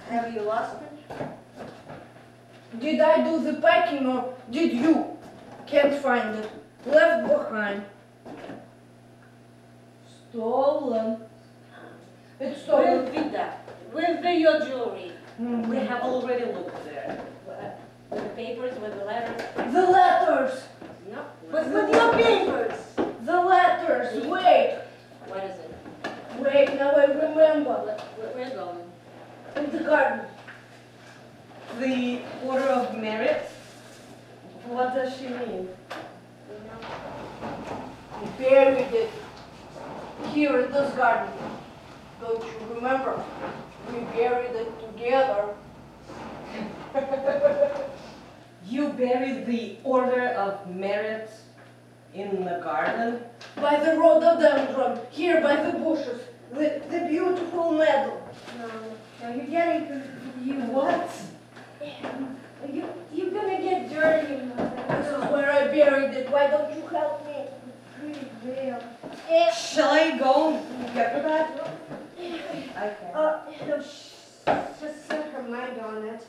Have you lost it? Did I do the packing or did you? Can't find it. Left behind. Stolen. It's stolen. Will be that. Will be your jewelry. We have already looked there. With the papers, with the letters. The letters. No. With your papers. The letters. Wait. What is it? Wait, now I remember. We're going. In the garden. The Order of Merit? What does she mean? We buried it here in this garden. Don't you remember? We buried it together. You buried the Order of Merit in the garden? By the rhododendron, here by the bushes. The beautiful medal. No, you're getting confused. What? You're gonna get dirty, Mother. This is where I buried it. Why don't you help me? Pretty veil. Shall I go get her that? Okay. No, just set her mind on it.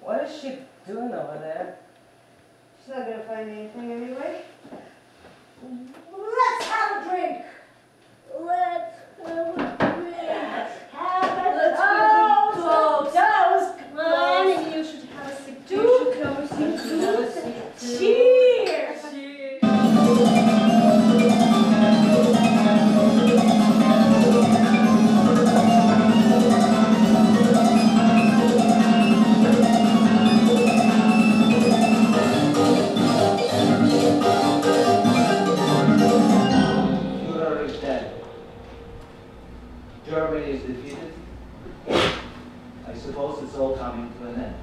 What is she doing over there? She's not gonna find anything anyway. Let's have a drink. Let's have a drink. Have a Let's toast. have a toast. Come on, and you should have a sip too. You should have a sip too. Cheers. Germany is defeated. I suppose it's all coming to an end.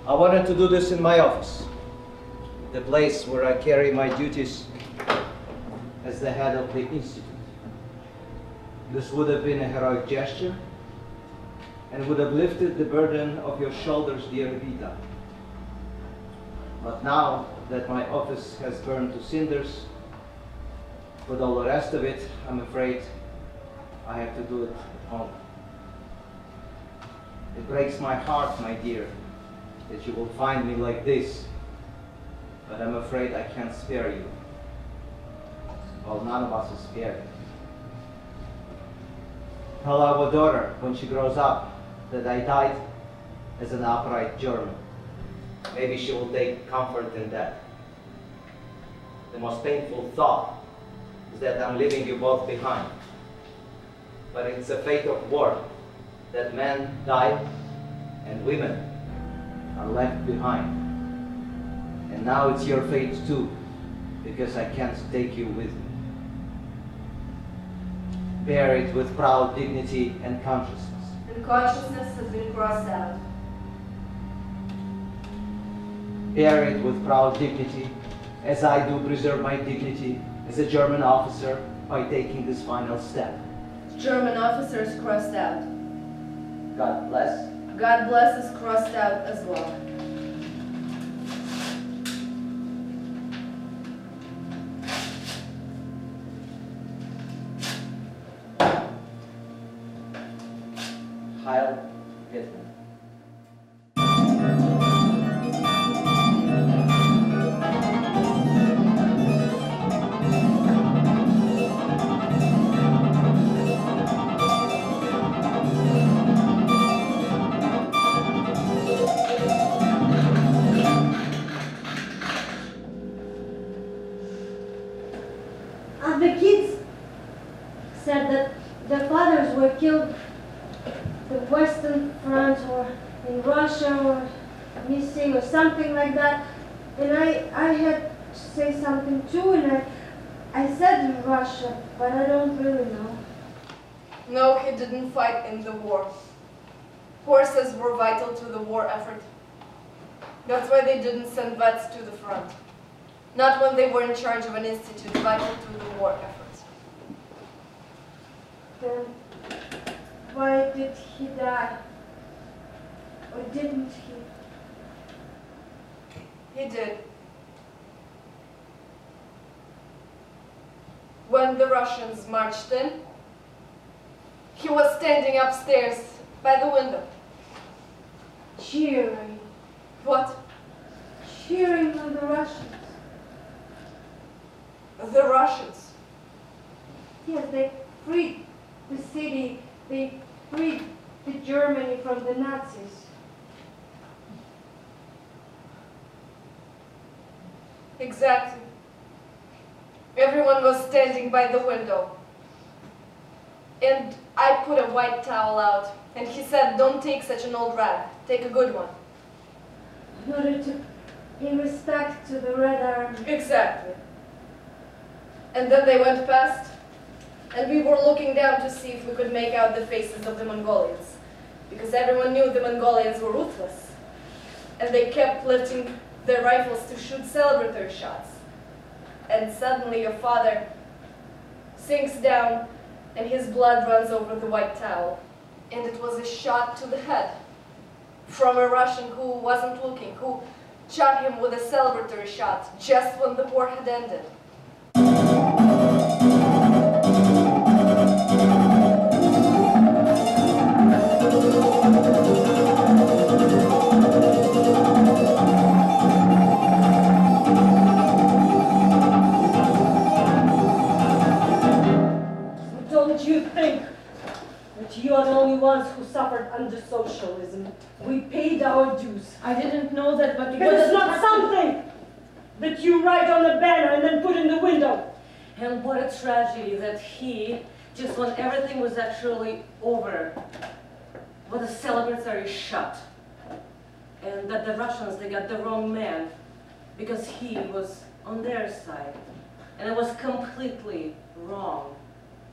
I wanted to do this in my office, the place where I carry my duties as the head of the institute. This would have been a heroic gesture and would have lifted the burden of your shoulders, dear Vita. But now that my office has burned to cinders, with all the rest of it, I'm afraid I have to do it at home. It breaks my heart, my dear, that you will find me like this, but I'm afraid I can't spare you. Well, none of us is spared. Tell our daughter, when she grows up, that I died as an upright German. Maybe she will take comfort in that. The most painful thought is that I'm leaving you both behind. But it's a fate of war, that men die and women are left behind. And now it's your fate too, because I can't take you with me. Bear it with proud dignity and consciousness. And consciousness has been crossed out. Bear it with proud dignity, as I do preserve my dignity as a German officer by taking this final step. German officers crossed out. God bless. God bless is crossed out as well. Heil Hitler. The kids said that their fathers were killed the Western Front or in Russia or missing or something like that. And I had to say something too, and I said in Russia, but I don't really know. No, he didn't fight in the war. Horses were vital to the war effort. That's why they didn't send vets to the front. Not when they were in charge of an institute vital to the war effort. Then why did he die? Or didn't he? He did. When the Russians marched in, he was standing upstairs by the window. Cheering. What? Cheering on the Russians. The Russians. Yes, they freed the city. They freed the Germany from the Nazis. Exactly. Everyone was standing by the window. And I put a white towel out. And he said, don't take such an old rag. Take a good one. In order to pay respect to the Red Army. Exactly. And then they went past, and we were looking down to see if we could make out the faces of the Mongolians, because everyone knew the Mongolians were ruthless, and they kept lifting their rifles to shoot celebratory shots. And suddenly your father sinks down, and his blood runs over the white towel, and it was a shot to the head from a Russian who wasn't looking, who shot him with a celebratory shot just when the war had ended. Don't you think that you are the only ones who suffered under socialism? We paid our dues. I didn't know that, but It is not something that you write on a banner and then put in the window. And what a tragedy that he, just when everything was actually over, with a celebratory shot. And that the Russians, they got the wrong man, because he was on their side. And it was completely wrong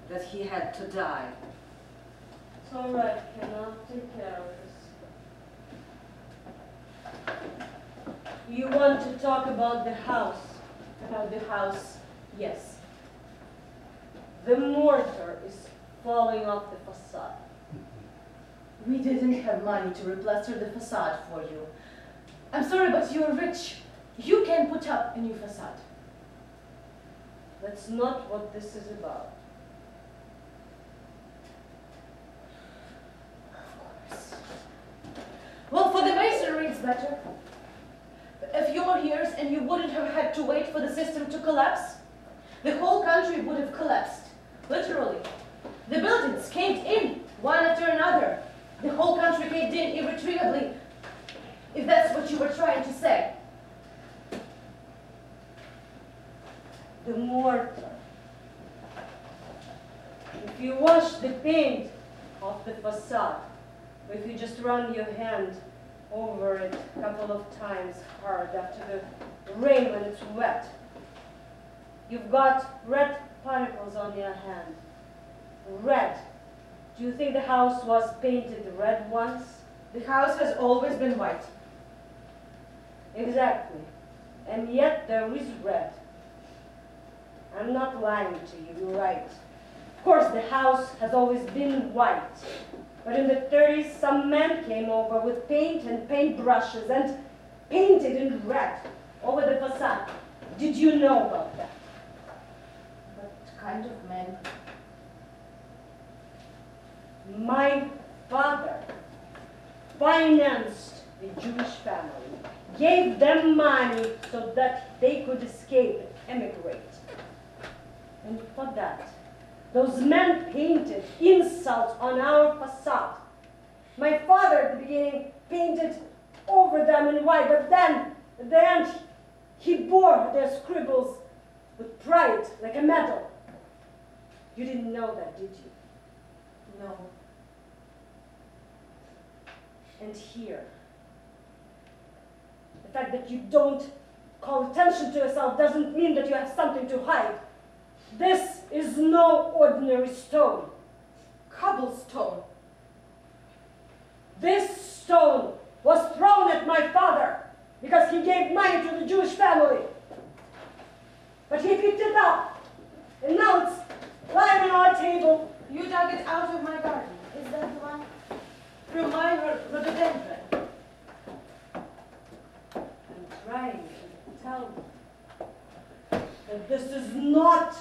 that he had to die. It's all right, Ken. I'll take care of this. You want to talk about the house? about the house, yes. The mortar is falling off the facade. We didn't have money to replaster the facade for you. I'm sorry, but you're rich. You can put up a new facade. That's not what this is about. better? A few more years and you wouldn't have had to wait for the system to collapse? The whole country would have collapsed, literally. The buildings caved in, one after another. The whole country caved in irretrievably, if that's what you were trying to say. The mortar. If you wash the paint off the facade, if you just run your hand over it a couple of times hard after the rain when it's wet, you've got red particles on your hand. Red. Do you think the house was painted red once? The house has always been white. Exactly. And yet there is red. I'm not lying to you, you're right. Of course, the house has always been white. But in the 30s, some men came over with paint and paintbrushes and painted in red over the facade. Did you know about that? What kind of men? My father financed the Jewish family, gave them money so that they could escape and emigrate. And for that, those men painted insults on our facade. My father at the beginning painted over them in white, but then at the end he bore their scribbles with pride like a medal. You didn't know that, did you? No. And here, the fact that you don't call attention to yourself doesn't mean that you have something to hide. This is no ordinary stone. Cobblestone. This stone was thrown at my father because he gave money to the Jewish family. But he picked it up, and now it's lying on our table. You dug it out of my garden. Is that the one? From my rhododendron. I'm trying to tell you that this is not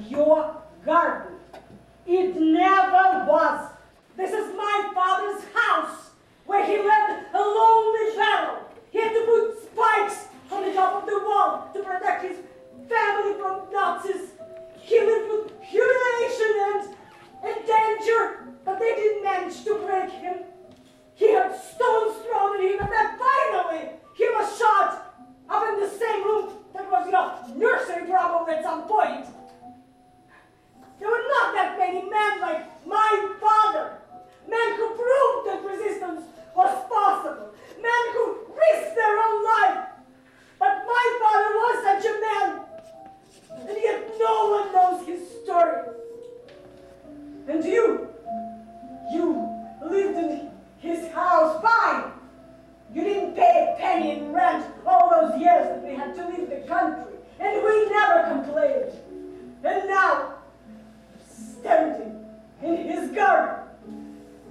your garden. It never was. This is my father's house, where he lived a lonely fellow. He had to put spikes on the top of the wall to protect his family from Nazis. He lived with humiliation and danger, but they didn't manage to break him. He had stones thrown at him, and then finally he was shot up in the same room that was your nursery probably at some point. There were not that many men like my father, men who proved that resistance was possible, men who risked their own life. But my father was such a man, and yet no one knows his story. And you lived in his house, fine. You didn't pay a penny in rent all those years that we had to leave the country, and we never complained. And now, standing in his garden,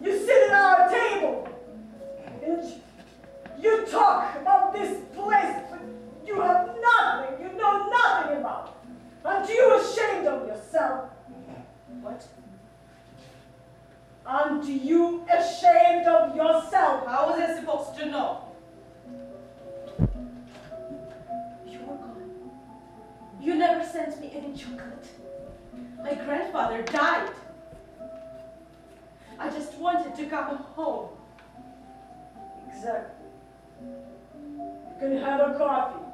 you sit at our table, and you talk about this place, but you have nothing, you know nothing about. Aren't you ashamed of yourself? What? Aren't you ashamed of yourself? How was I supposed to know? You were gone. You never sent me any chocolate. My grandfather died. I just wanted to come home. Exactly. You can have a coffee.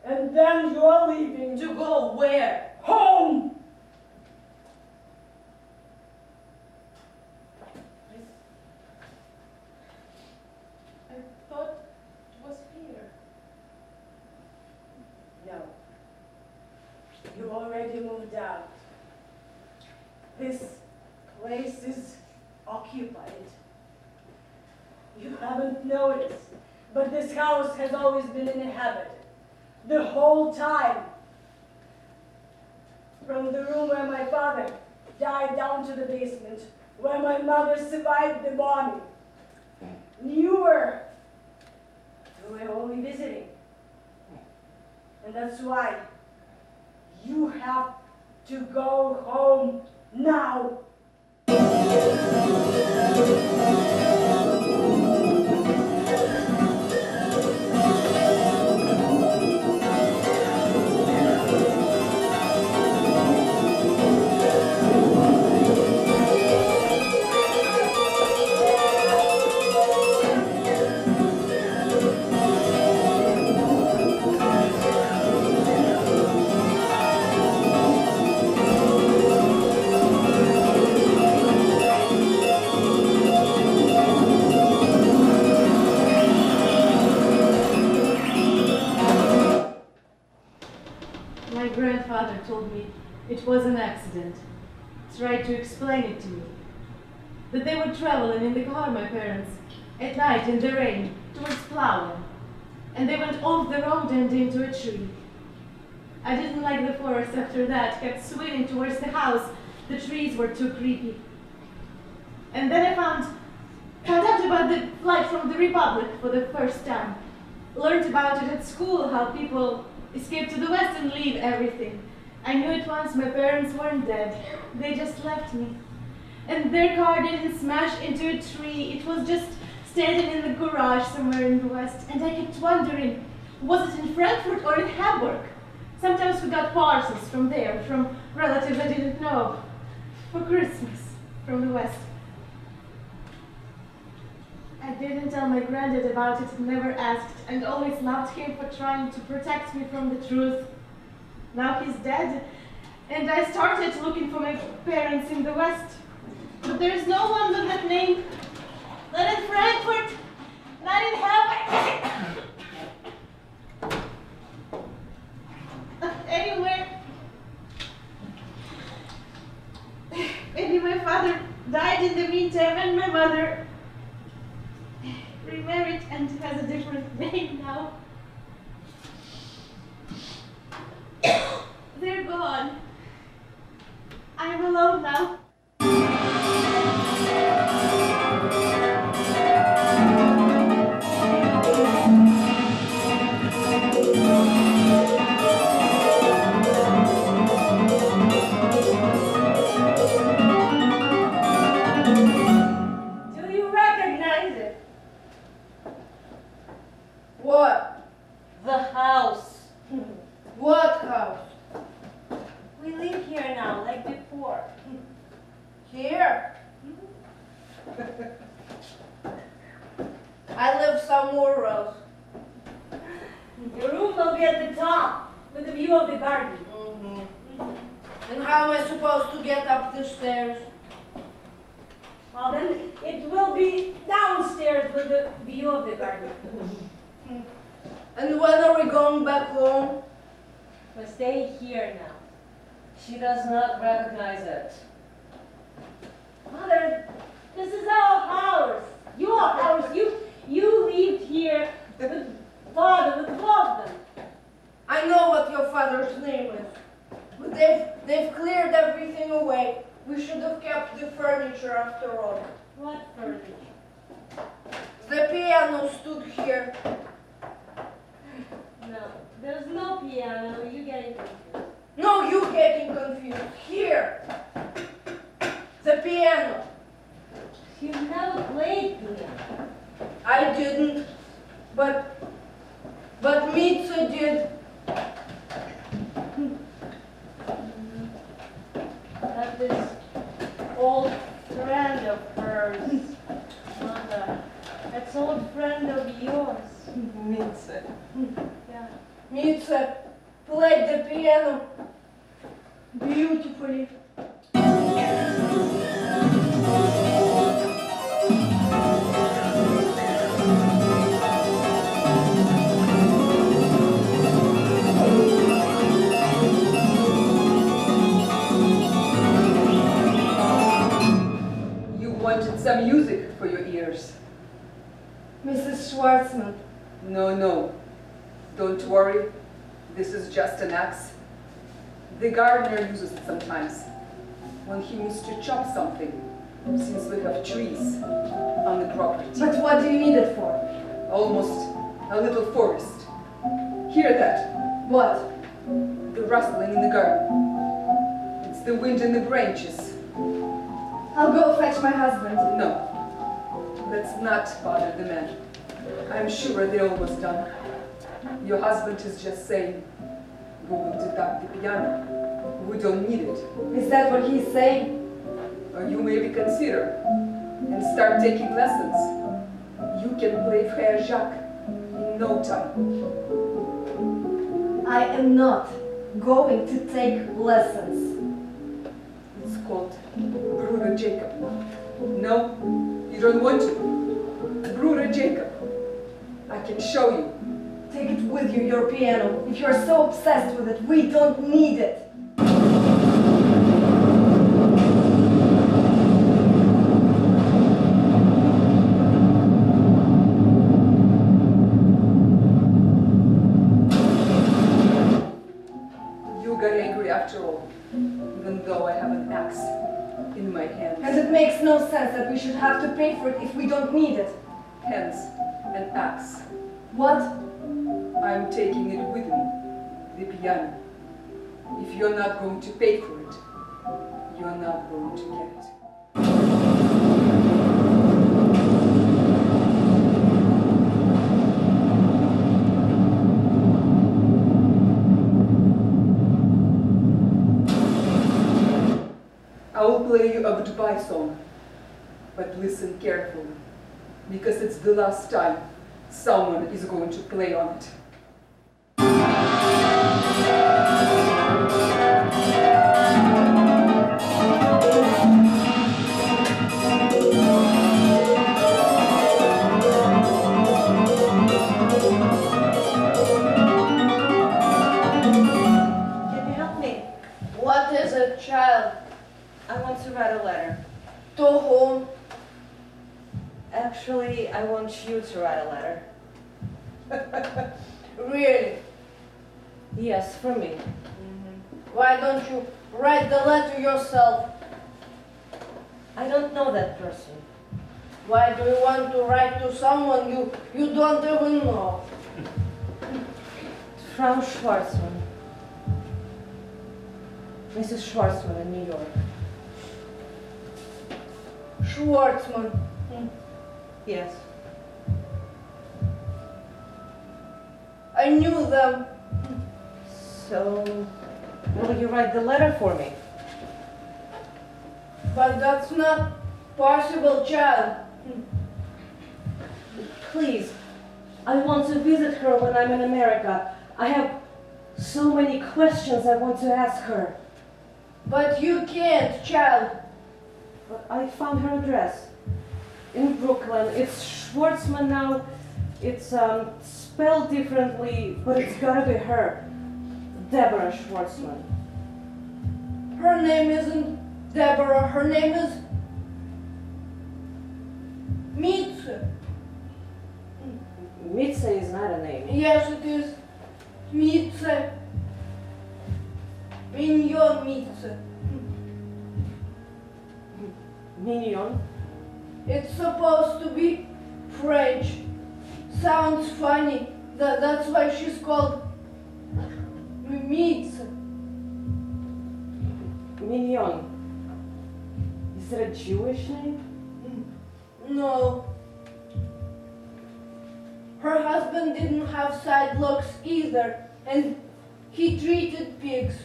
And then you're leaving. To go where? Home! I thought it was here. No. You already moved out. This place is occupied. You haven't noticed, but this house has always been inhabited. The whole time. From the room where my father died down to the basement, where my mother survived the bombing. You were only visiting. And that's why you have to go home now. it was an accident. Tried to explain it to me. That they were traveling in the car, my parents, at night in the rain, towards Plauen. And they went off the road and into a tree. I didn't like the forest after that, kept swinging towards the house. The trees were too creepy. And then I found out about the flight from the Republic for the first time. Learned about it at school, how people escape to the West and leave everything. I knew at once my parents weren't dead. They just left me. And their car didn't smash into a tree. It was just standing in the garage somewhere in the West. And I kept wondering, was it in Frankfurt or in Hamburg? Sometimes we got parcels from there, from relatives I didn't know. For Christmas, from the West. I didn't tell my granddad about it, never asked, and always loved him for trying to protect me from the truth. Now he's dead, and I started looking for my parents in the West. But there's no one with that name. Not in Frankfurt, not in Hamburg. Anywhere. Maybe my father died in the meantime, and my mother remarried and has a different name now. They're gone. I'm alone now. Do you recognize it? What? The house. What house? We live here now, like before. Here? I live somewhere else. Your room will be at the top, with a view of the garden. And how am I supposed to get up the stairs? Well, then it will be downstairs with the view of the garden. And when are we going back home? We're staying here now. She does not recognize it. Mother, this is our house. Your house. You lived here with father, with both of them. I know what your father's name is. But they've cleared everything away. We should have kept the furniture after all. What furniture? The piano stood here. No, there's no piano. You're getting confused. No, you getting confused. Here. The piano. You never played piano. I didn't. But Mitsa did. That this old friend of hers, Mother. That's old friend of yours. Mitsa. Yeah. Mitsa played the piano beautifully. You wanted some music for your ears. Mrs. Schwartzman. No. Don't worry. This is just an axe. The gardener uses it sometimes when he needs to chop something, since we have trees on the property. But what do you need it for? Almost a little forest. Hear that? What? The rustling in the garden. It's the wind in the branches. I'll go fetch my husband. No, let's not bother the man. I'm sure they're almost done. Your husband is just saying, we will deduct the piano. We don't need it. Is that what he's saying? Or you may reconsider and start taking lessons. You can play Frère Jacques in no time. I am not going to take lessons. It's called Bruder Jacob. No, you don't want to. Bruder Jacob. I can show you. Take it with you, your piano. If you're so obsessed with it, we don't need it. no sense that we should have to pay for it if we don't need it. Hence, an axe. What? I'm taking it with me, the piano. If you're not going to pay for it, you're not going to get it. I will play you a goodbye song, but listen carefully, because it's the last time someone is going to play on it. Can you help me? What is it, child? I want to write a letter. To whom? Actually, I want you to write a letter. Really? Yes, for me. Why don't you write the letter yourself? I don't know that person. Why do you want to write to someone you don't even know? Frau Schwartzman. Mrs. Schwartzman in New York. Schwartzman. Yes. I knew them. So, will you write the letter for me? But that's not possible, child. Please, I want to visit her when I'm in America. I have so many questions I want to ask her. But you can't, child. But I found her address in Brooklyn. It's Schwartzman now. It's spelled differently, but it's gotta be her. Deborah Schwartzman. Her name isn't Deborah. Her name is Mitze. Mitze is not a name. Yes, it is. Mitze. Mignon Mitze. Mignon? It's supposed to be French. Sounds funny. That's why she's called Mitze. Mignon. Is it a Jewish name? No. Her husband didn't have side looks either, and he treated pigs.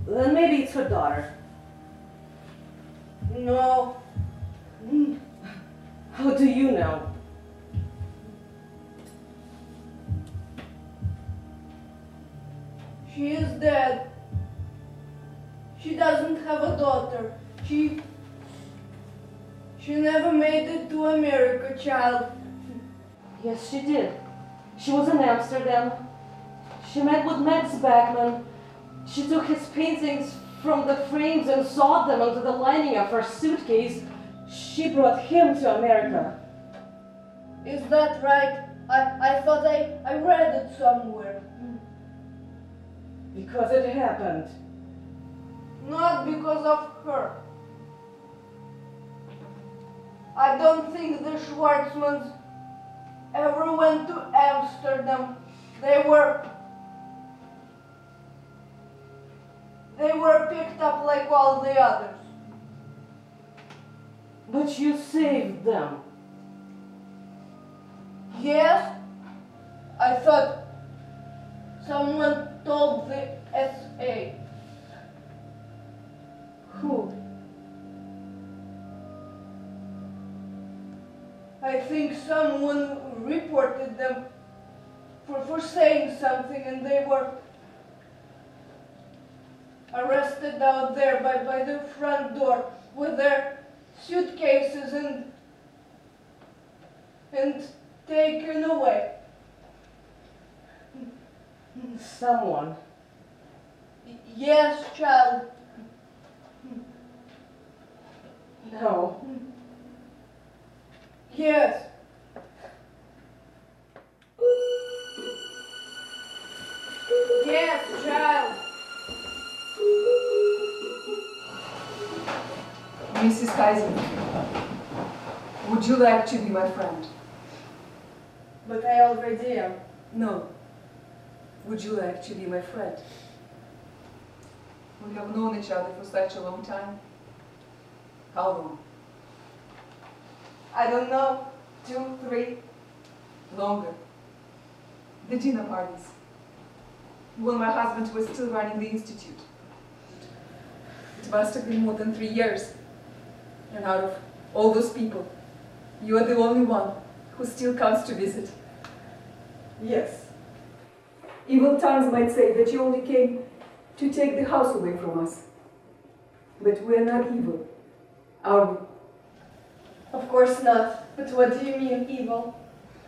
Then maybe it's her daughter. No. How do you know? She is dead. She doesn't have a daughter. She never made it to America, child. Yes, she did. She was in Amsterdam. She met with Max Beckman. She took his paintings from the frames and sewed them onto the lining of her suitcase. She brought him to America. Is that right? I thought I read it somewhere. Because it happened. Not because of her. I don't think the Schwartzmans ever went to Amsterdam. They were picked up like all the others. But you saved them. Yes? I thought someone told the SA. Who? I think someone reported them for saying something, and they were arrested out there by the front door with their suitcases and taken away. Someone. Yes, child. No. Yes. Yes, child. Mrs. Kaiser, would you like to be my friend? But I already am. No. Would you like to be my friend? We have known each other for such a long time. How long? I don't know. 2, 3. Longer. The dinner parties. When my husband was still running the institute. It must have been more than 3 years. And out of all those people, you are the only one who still comes to visit. Yes. Evil tongues might say that you only came to take the house away from us. But we are not evil, are we? Of course not. But what do you mean, evil?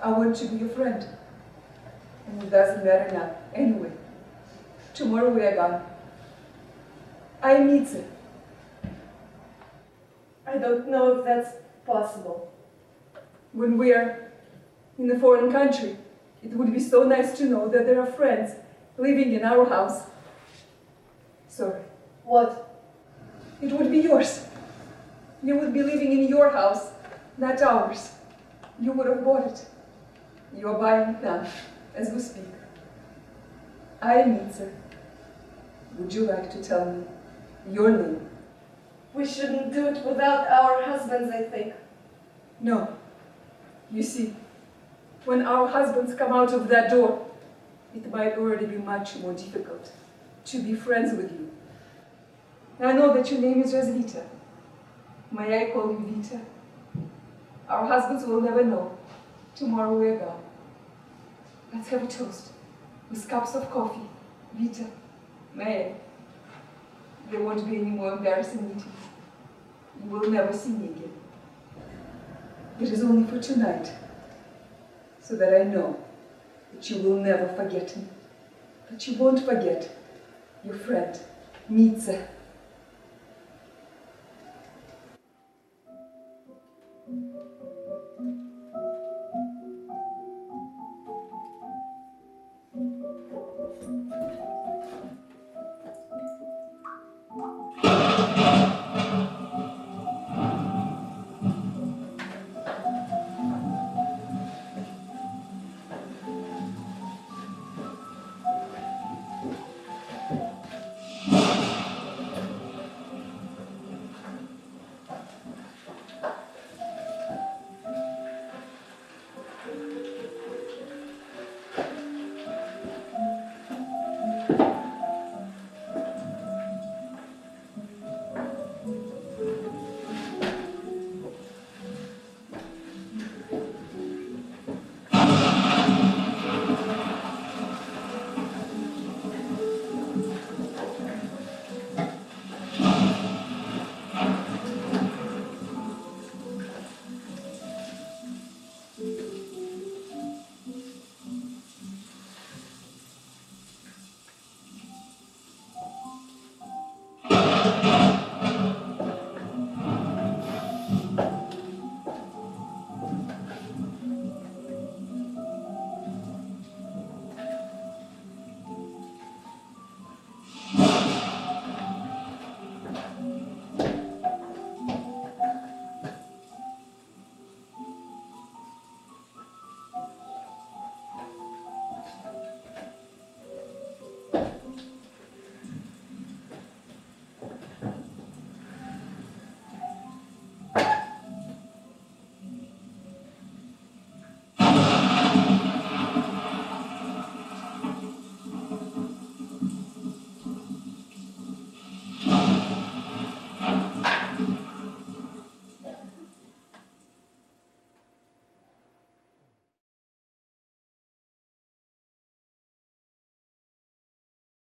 I want to be your friend. And it doesn't matter now, anyway. Tomorrow we are gone. I am Nitsa. I don't know if that's possible. When we are in a foreign country, it would be so nice to know that there are friends living in our house. Sorry. What? It would be yours. You would be living in your house, not ours. You would have bought it. You are buying it now, as we speak. I am Nitsa. Would you like to tell me your name? We shouldn't do it without our husbands, I think. No. You see, when our husbands come out of that door, it might already be much more difficult to be friends with you. I know that your name is Razvita. May I call you Vita? Our husbands will never know. Tomorrow we are gone. Let's have a toast with cups of coffee. Vita, may I? There won't be any more embarrassing meetings. You will never see me again. It is only for tonight, so that I know that you will never forget me, that you won't forget your friend, Nitsa.